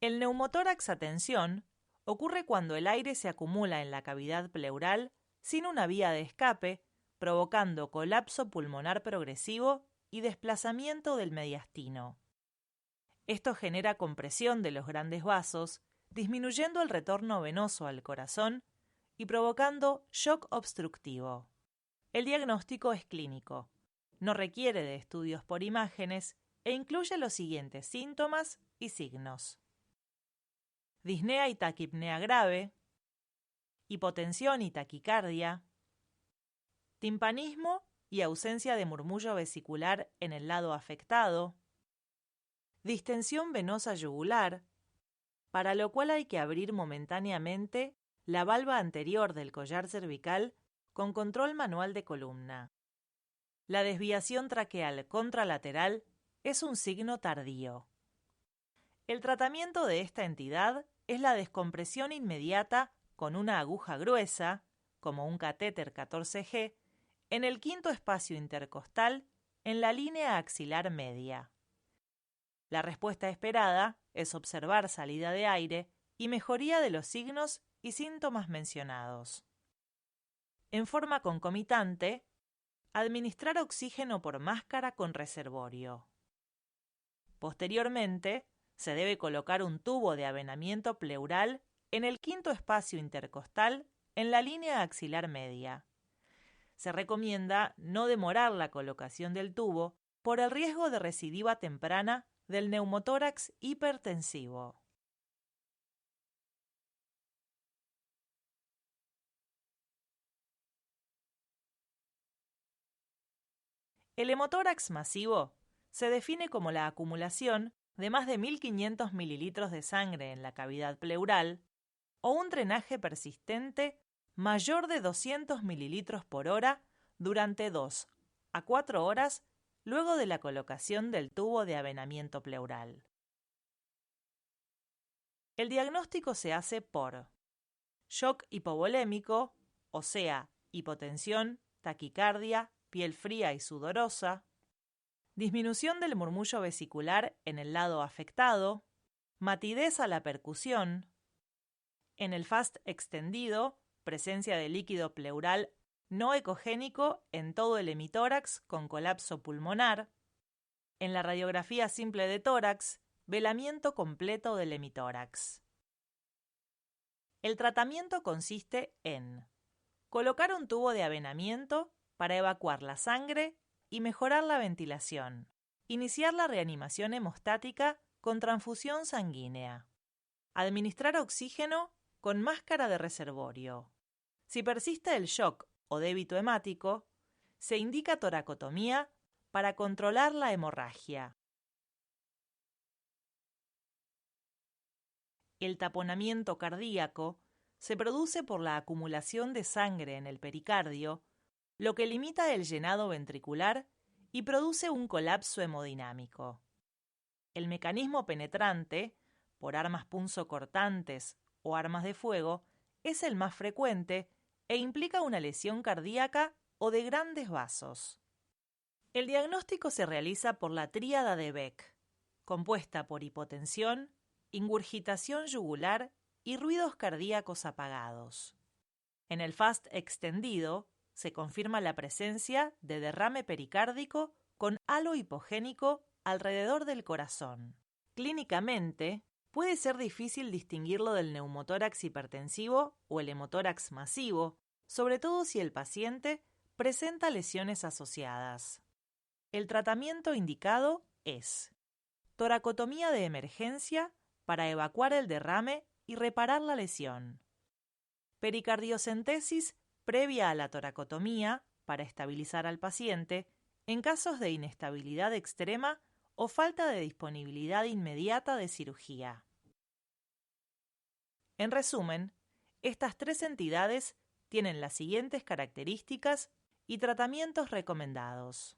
Speaker 1: El neumotórax a tensión ocurre cuando el aire se acumula en la cavidad pleural sin una vía de escape, provocando colapso pulmonar progresivo y desplazamiento del mediastino. Esto genera compresión de los grandes vasos, disminuyendo el retorno venoso al corazón y provocando shock obstructivo. El diagnóstico es clínico, no requiere de estudios por imágenes e incluye los siguientes síntomas y signos: disnea y taquipnea grave, hipotensión y taquicardia, timpanismo y ausencia de murmullo vesicular en el lado afectado, distensión venosa yugular, para lo cual hay que abrir momentáneamente la valva anterior del collar cervical con control manual de columna. La desviación traqueal contralateral es un signo tardío. El tratamiento de esta entidad es la descompresión inmediata con una aguja gruesa, como un catéter 14G, en el quinto espacio intercostal en la línea axilar media. La respuesta esperada es observar salida de aire y mejoría de los signos y síntomas mencionados. En forma concomitante, administrar oxígeno por máscara con reservorio. Posteriormente, se debe colocar un tubo de avenamiento pleural en el quinto espacio intercostal en la línea axilar media. Se recomienda no demorar la colocación del tubo por el riesgo de recidiva temprana del neumotórax hipertensivo. El hemotórax masivo se define como la acumulación de más de 1.500 mililitros de sangre en la cavidad pleural o un drenaje persistente mayor de 200 mililitros por hora durante 2 a 4 horas luego de la colocación del tubo de avenamiento pleural. El diagnóstico se hace por shock hipovolémico, o sea, hipotensión, taquicardia, piel fría y sudorosa, disminución del murmullo vesicular en el lado afectado, matidez a la percusión, en el FAST extendido, presencia de líquido pleural no ecogénico en todo el hemitórax con colapso pulmonar, en la radiografía simple de tórax, velamiento completo del hemitórax. El tratamiento consiste en colocar un tubo de avenamiento para evacuar la sangre y mejorar la ventilación, iniciar la reanimación hemostática con transfusión sanguínea, administrar oxígeno con máscara de reservorio. Si persiste el shock o débito hemático, se indica toracotomía para controlar la hemorragia. El taponamiento cardíaco se produce por la acumulación de sangre en el pericardio, lo que limita el llenado ventricular y produce un colapso hemodinámico. El mecanismo penetrante, por armas punzocortantes o armas de fuego, es el más frecuente e implica una lesión cardíaca o de grandes vasos. El diagnóstico se realiza por la tríada de Beck, compuesta por hipotensión, ingurgitación yugular y ruidos cardíacos apagados. En el FAST extendido se confirma la presencia de derrame pericárdico con halo hipogénico alrededor del corazón. Clínicamente, puede ser difícil distinguirlo del neumotórax hipertensivo o el hemotórax masivo, sobre todo si el paciente presenta lesiones asociadas. El tratamiento indicado es toracotomía de emergencia para evacuar el derrame y reparar la lesión, pericardiocentesis previa a la toracotomía para estabilizar al paciente en casos de inestabilidad extrema o falta de disponibilidad inmediata de cirugía. En resumen, estas tres entidades tienen las siguientes características y tratamientos recomendados.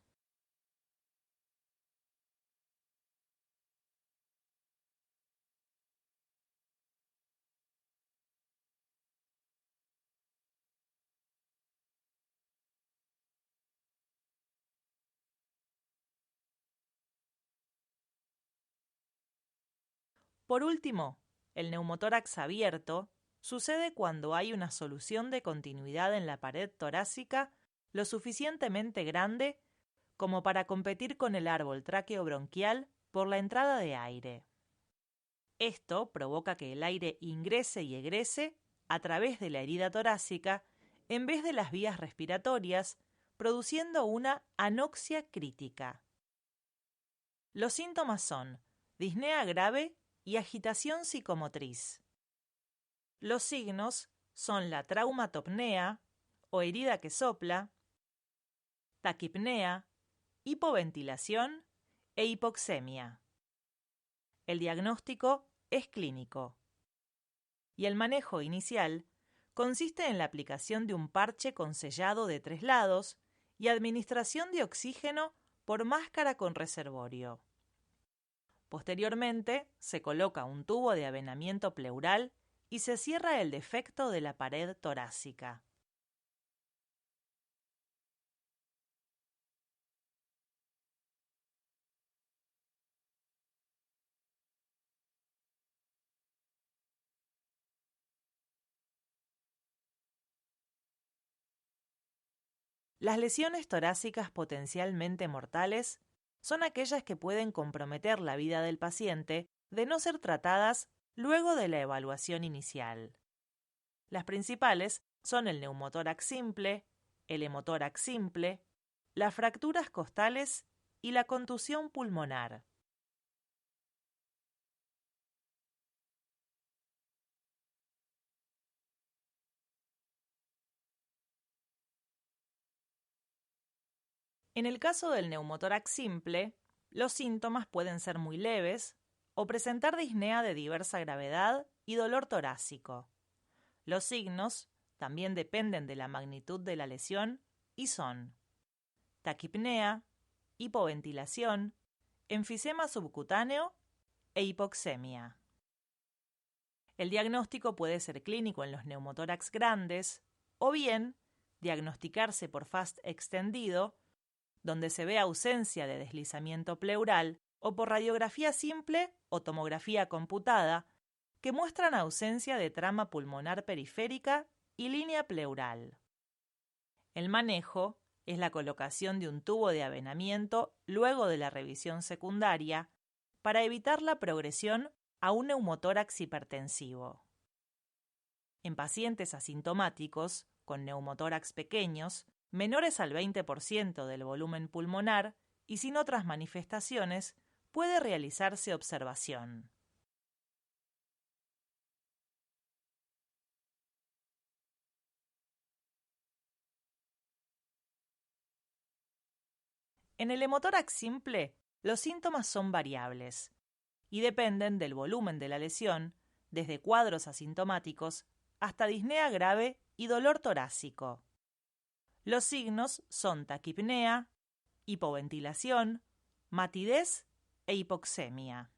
Speaker 1: Por último, el neumotórax abierto sucede cuando hay una solución de continuidad en la pared torácica lo suficientemente grande como para competir con el árbol tráqueo-bronquial por la entrada de aire. Esto provoca que el aire ingrese y egrese a través de la herida torácica en vez de las vías respiratorias, produciendo una anoxia crítica. Los síntomas son disnea grave y agitación psicomotriz. Los signos son la traumatopnea o herida que sopla, taquipnea, hipoventilación e hipoxemia. El diagnóstico es clínico y el manejo inicial consiste en la aplicación de un parche con sellado de 3 lados y administración de oxígeno por máscara con reservorio. Posteriormente, se coloca un tubo de avenamiento pleural y se cierra el defecto de la pared torácica. Las lesiones torácicas potencialmente mortales son aquellas que pueden comprometer la vida del paciente de no ser tratadas luego de la evaluación inicial. Las principales son el neumotórax simple, el hemotórax simple, las fracturas costales y la contusión pulmonar. En el caso del neumotórax simple, los síntomas pueden ser muy leves o presentar disnea de diversa gravedad y dolor torácico. Los signos también dependen de la magnitud de la lesión y son taquipnea, hipoventilación, enfisema subcutáneo e hipoxemia. El diagnóstico puede ser clínico en los neumotórax grandes o bien diagnosticarse por FAST extendido, donde se ve ausencia de deslizamiento pleural, o por radiografía simple o tomografía computada, que muestran ausencia de trama pulmonar periférica y línea pleural. El manejo es la colocación de un tubo de avenamiento luego de la revisión secundaria para evitar la progresión a un neumotórax hipertensivo. En pacientes asintomáticos, con neumotórax pequeños, menores al 20% del volumen pulmonar y sin otras manifestaciones, puede realizarse observación. En el hemotórax simple, los síntomas son variables y dependen del volumen de la lesión, desde cuadros asintomáticos hasta disnea grave y dolor torácico. Los signos son taquipnea, hipoventilación, matidez e hipoxemia.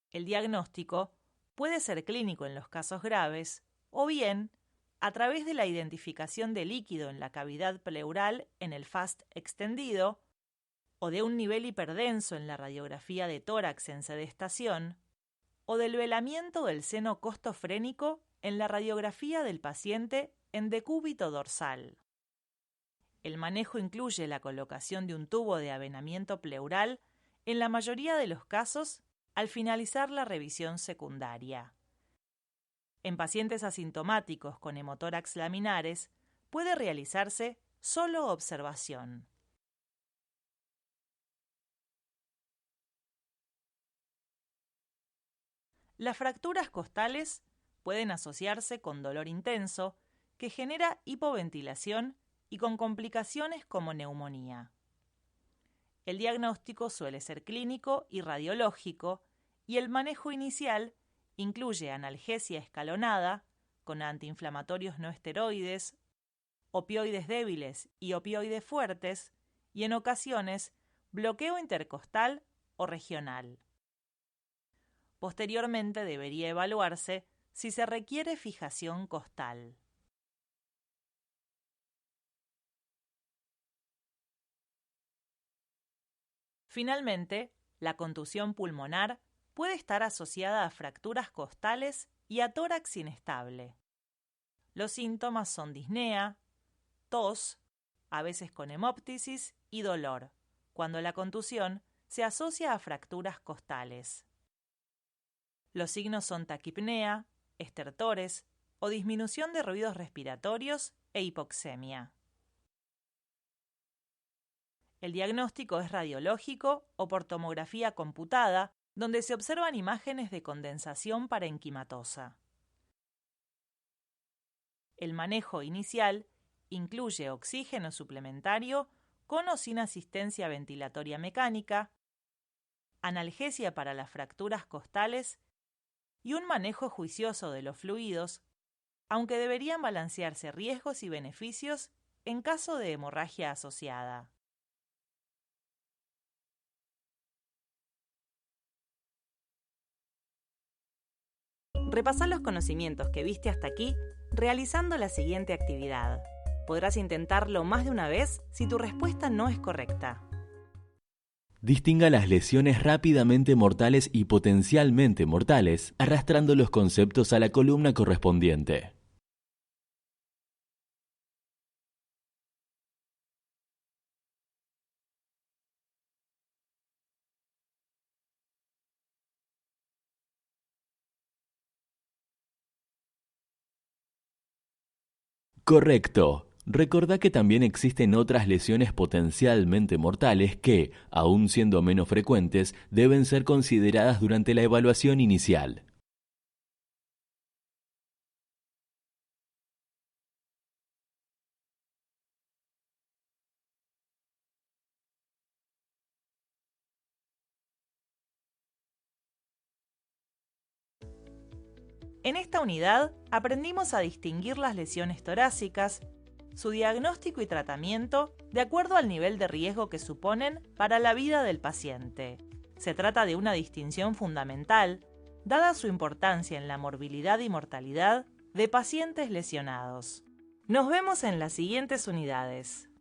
Speaker 1: El diagnóstico puede ser clínico en los casos graves o bien a través de la identificación de líquido en la cavidad pleural en el FAST extendido o de un nivel hiperdenso en la radiografía de tórax en sedestación, o del velamiento del seno costofrénico en la radiografía del paciente en decúbito dorsal. El manejo incluye la colocación de un tubo de avenamiento pleural en la mayoría de los casos al finalizar la revisión secundaria. En pacientes asintomáticos con hemotórax laminares puede realizarse solo observación. Las fracturas costales pueden asociarse con dolor intenso que genera hipoventilación y con complicaciones como neumonía. El diagnóstico suele ser clínico y radiológico y el manejo inicial incluye analgesia escalonada con antiinflamatorios no esteroides, opioides débiles y opioides fuertes y en ocasiones bloqueo intercostal o regional. Posteriormente debería evaluarse si se requiere fijación costal. Finalmente, la contusión pulmonar puede estar asociada a fracturas costales y a tórax inestable. Los síntomas son disnea, tos, a veces con hemóptisis y dolor, cuando la contusión se asocia a fracturas costales. Los signos son taquipnea, estertores o disminución de ruidos respiratorios e hipoxemia. El diagnóstico es radiológico o por tomografía computada, donde se observan imágenes de condensación parenquimatosa. El manejo inicial incluye oxígeno suplementario con o sin asistencia ventilatoria mecánica, analgesia para las fracturas costales y un manejo juicioso de los fluidos, aunque deberían balancearse riesgos y beneficios en caso de hemorragia asociada. Repasá los conocimientos que viste hasta aquí realizando la siguiente actividad. Podrás intentarlo más de una vez si tu respuesta no es correcta.
Speaker 2: Distinga las lesiones rápidamente mortales y potencialmente mortales, arrastrando los conceptos a la columna correspondiente. Correcto. Recordá que también existen otras lesiones potencialmente mortales que, aun siendo menos frecuentes, deben ser consideradas durante la evaluación inicial.
Speaker 1: En esta unidad aprendimos a distinguir las lesiones torácicas, su diagnóstico y tratamiento de acuerdo al nivel de riesgo que suponen para la vida del paciente. Se trata de una distinción fundamental, dada su importancia en la morbilidad y mortalidad de pacientes lesionados. Nos vemos en las siguientes unidades.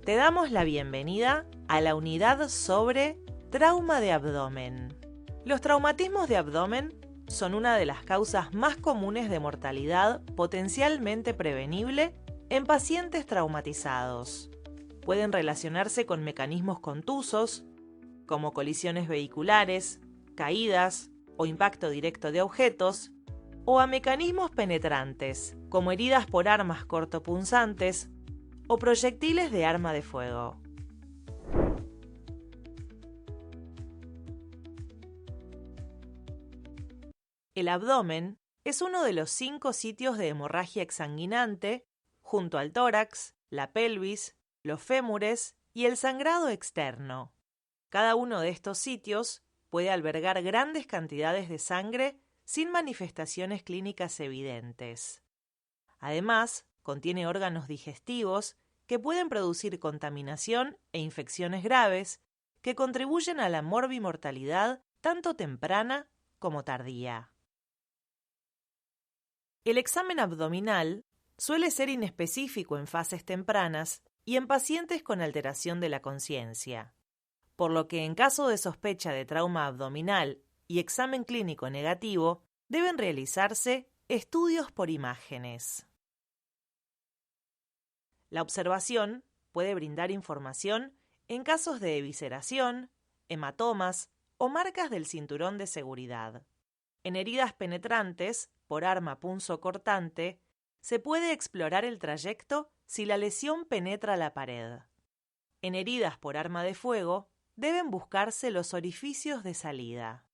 Speaker 1: Te damos la bienvenida a la unidad sobre trauma de abdomen. Los traumatismos de abdomen son una de las causas más comunes de mortalidad potencialmente prevenible en pacientes traumatizados. Pueden relacionarse con mecanismos contusos, como colisiones vehiculares, caídas o impacto directo de objetos, o a mecanismos penetrantes, como heridas por armas cortopunzantes o proyectiles de arma de fuego. El abdomen es uno de los 5 sitios de hemorragia exsanguinante, junto al tórax, la pelvis, los fémures y el sangrado externo. Cada uno de estos sitios puede albergar grandes cantidades de sangre sin manifestaciones clínicas evidentes. Además, contiene órganos digestivos que pueden producir contaminación e infecciones graves que contribuyen a la morbimortalidad tanto temprana como tardía. El examen abdominal suele ser inespecífico en fases tempranas y en pacientes con alteración de la conciencia, por lo que en caso de sospecha de trauma abdominal y examen clínico negativo, deben realizarse estudios por imágenes. La observación puede brindar información en casos de evisceración, hematomas o marcas del cinturón de seguridad. En heridas penetrantes por arma punzocortante, se puede explorar el trayecto si la lesión penetra la pared. En heridas por arma de fuego, deben buscarse los orificios de salida.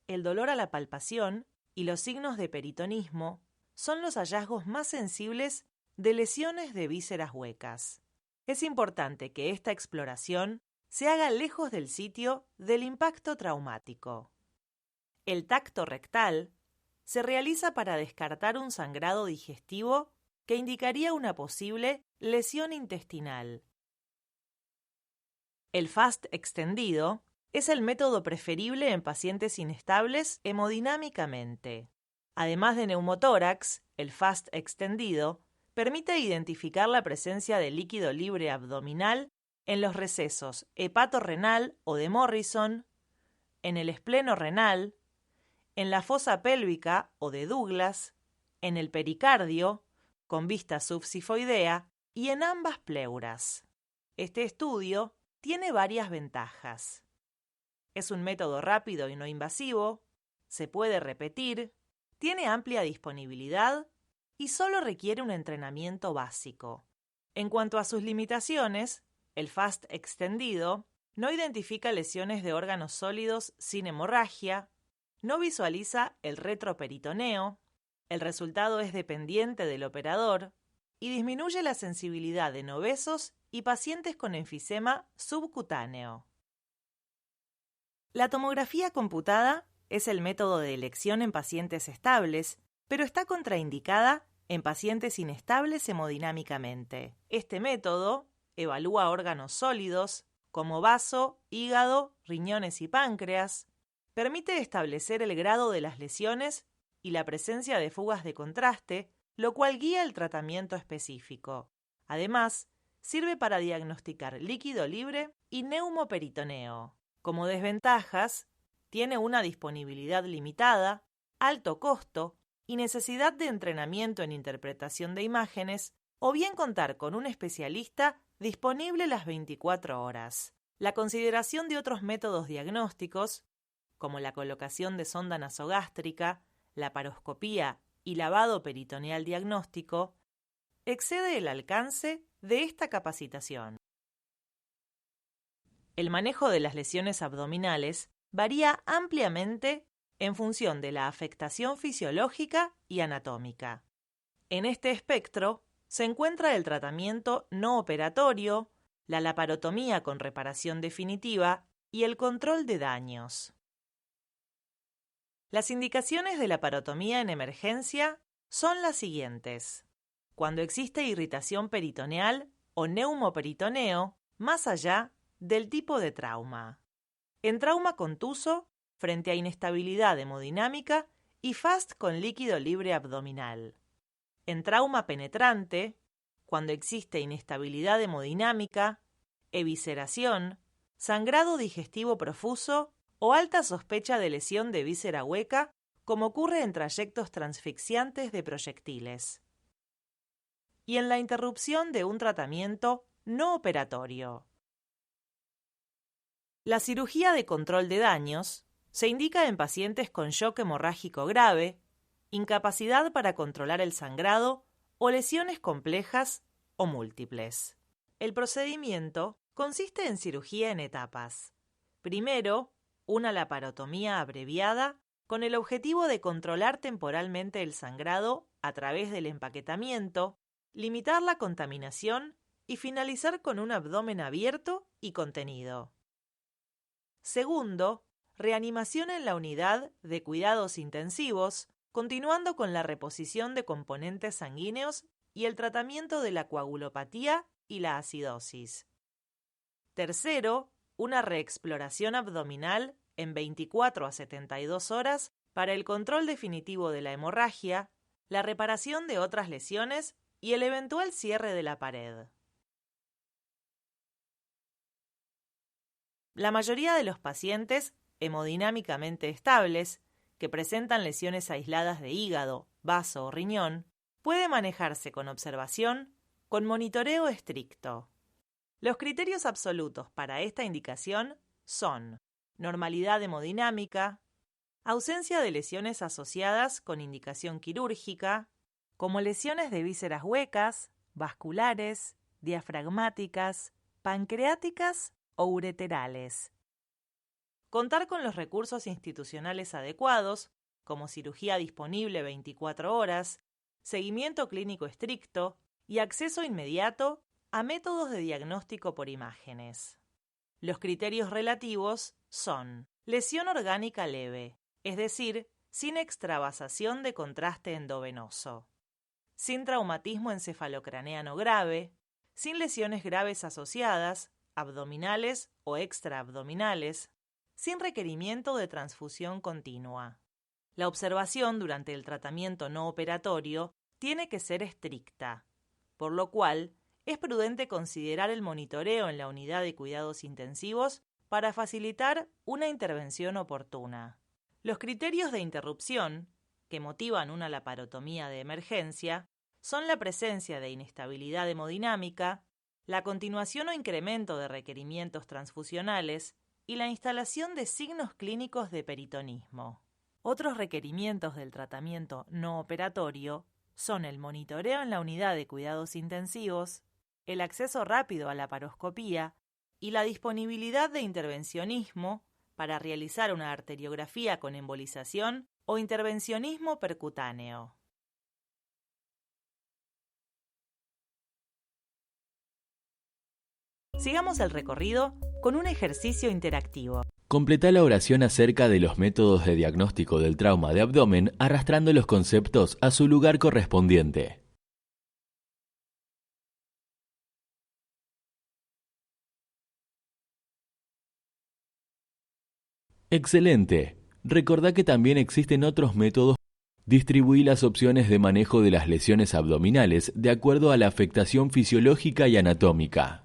Speaker 1: El dolor a la palpación y los signos de peritonismo son los hallazgos más sensibles de lesiones de vísceras huecas. Es importante que esta exploración se haga lejos del sitio del impacto traumático. El tacto rectal se realiza para descartar un sangrado digestivo que indicaría una posible lesión intestinal. El FAST extendido es el método preferible en pacientes inestables hemodinámicamente. Además de neumotórax, el FAST extendido permite identificar la presencia de líquido libre abdominal en los recesos hepatorrenal o de Morrison, en el espleno renal, en la fosa pélvica o de Douglas, en el pericardio, con vista subsifoidea, y en ambas pleuras. Este estudio tiene varias ventajas. Es un método rápido y no invasivo, se puede repetir, tiene amplia disponibilidad y solo requiere un entrenamiento básico. En cuanto a sus limitaciones, el FAST extendido no identifica lesiones de órganos sólidos sin hemorragia, no visualiza el retroperitoneo, el resultado es dependiente del operador y disminuye la sensibilidad en obesos y pacientes con enfisema subcutáneo. La tomografía computada es el método de elección en pacientes estables, pero está contraindicada en pacientes inestables hemodinámicamente. Este método evalúa órganos sólidos como vaso, hígado, riñones y páncreas, permite establecer el grado de las lesiones y la presencia de fugas de contraste, lo cual guía el tratamiento específico. Además, sirve para diagnosticar líquido libre y neumoperitoneo. Como desventajas, tiene una disponibilidad limitada, alto costo y necesidad de entrenamiento en interpretación de imágenes o bien contar con un especialista disponible las 24 horas. La consideración de otros métodos diagnósticos, como la colocación de sonda nasogástrica, laparoscopía y lavado peritoneal diagnóstico, excede el alcance de esta capacitación. El manejo de las lesiones abdominales varía ampliamente en función de la afectación fisiológica y anatómica. En este espectro se encuentra el tratamiento no operatorio, la laparotomía con reparación definitiva y el control de daños. Las indicaciones de laparotomía en emergencia son las siguientes: cuando existe irritación peritoneal o neumoperitoneo, más allá del tipo de trauma. En trauma contuso, frente a inestabilidad hemodinámica y FAST con líquido libre abdominal. En trauma penetrante, cuando existe inestabilidad hemodinámica, evisceración, sangrado digestivo profuso o alta sospecha de lesión de víscera hueca, como ocurre en trayectos transfixiantes de proyectiles. Y en la interrupción de un tratamiento no operatorio. La cirugía de control de daños se indica en pacientes con shock hemorrágico grave, incapacidad para controlar el sangrado o lesiones complejas o múltiples. El procedimiento consiste en cirugía en etapas. Primero, una laparotomía abreviada con el objetivo de controlar temporalmente el sangrado a través del empaquetamiento, limitar la contaminación y finalizar con un abdomen abierto y contenido. Segundo, reanimación en la unidad de cuidados intensivos, continuando con la reposición de componentes sanguíneos y el tratamiento de la coagulopatía y la acidosis. Tercero, una reexploración abdominal en 24 a 72 horas para el control definitivo de la hemorragia, la reparación de otras lesiones y el eventual cierre de la pared. La mayoría de los pacientes hemodinámicamente estables, que presentan lesiones aisladas de hígado, vaso o riñón, puede manejarse con observación, con monitoreo estricto. Los criterios absolutos para esta indicación son normalidad hemodinámica, ausencia de lesiones asociadas con indicación quirúrgica, como lesiones de vísceras huecas, vasculares, diafragmáticas, pancreáticas o ureterales. Contar con los recursos institucionales adecuados, como cirugía disponible 24 horas, seguimiento clínico estricto y acceso inmediato a métodos de diagnóstico por imágenes. Los criterios relativos son lesión orgánica leve, es decir, sin extravasación de contraste endovenoso, sin traumatismo encefalocraneano grave, sin lesiones graves asociadas, abdominales o extraabdominales, sin requerimiento de transfusión continua. La observación durante el tratamiento no operatorio tiene que ser estricta, por lo cual es prudente considerar el monitoreo en la unidad de cuidados intensivos para facilitar una intervención oportuna. Los criterios de interrupción, que motivan una laparotomía de emergencia, son la presencia de inestabilidad hemodinámica, la continuación o incremento de requerimientos transfusionales y la instalación de signos clínicos de peritonismo. Otros requerimientos del tratamiento no operatorio son el monitoreo en la unidad de cuidados intensivos, el acceso rápido a la laparoscopía y la disponibilidad de intervencionismo para realizar una arteriografía con embolización o intervencionismo percutáneo. Sigamos el recorrido con un ejercicio interactivo.
Speaker 2: Completá la oración acerca de los métodos de diagnóstico del trauma de abdomen arrastrando los conceptos a su lugar correspondiente. Excelente. Recordá que también existen otros métodos. Distribuí las opciones de manejo de las lesiones abdominales de acuerdo a la afectación fisiológica y anatómica.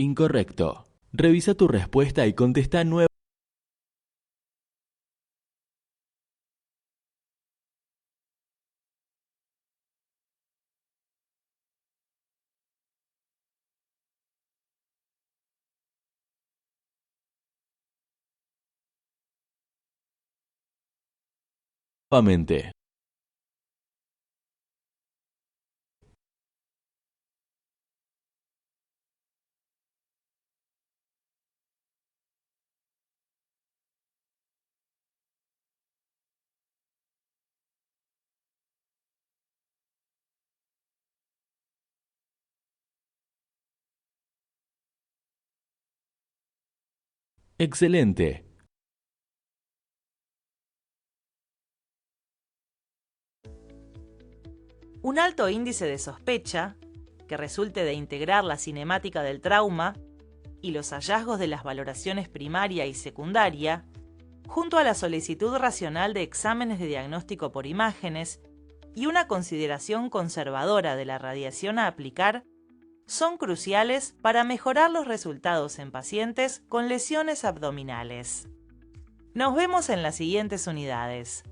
Speaker 2: Incorrecto. Revisa tu respuesta y contesta nuevamente. Excelente.
Speaker 1: Un alto índice de sospecha, que resulte de integrar la cinemática del trauma y los hallazgos de las valoraciones primaria y secundaria, junto a la solicitud racional de exámenes de diagnóstico por imágenes y una consideración conservadora de la radiación a aplicar, son cruciales para mejorar los resultados en pacientes con lesiones abdominales. Nos vemos en las siguientes unidades.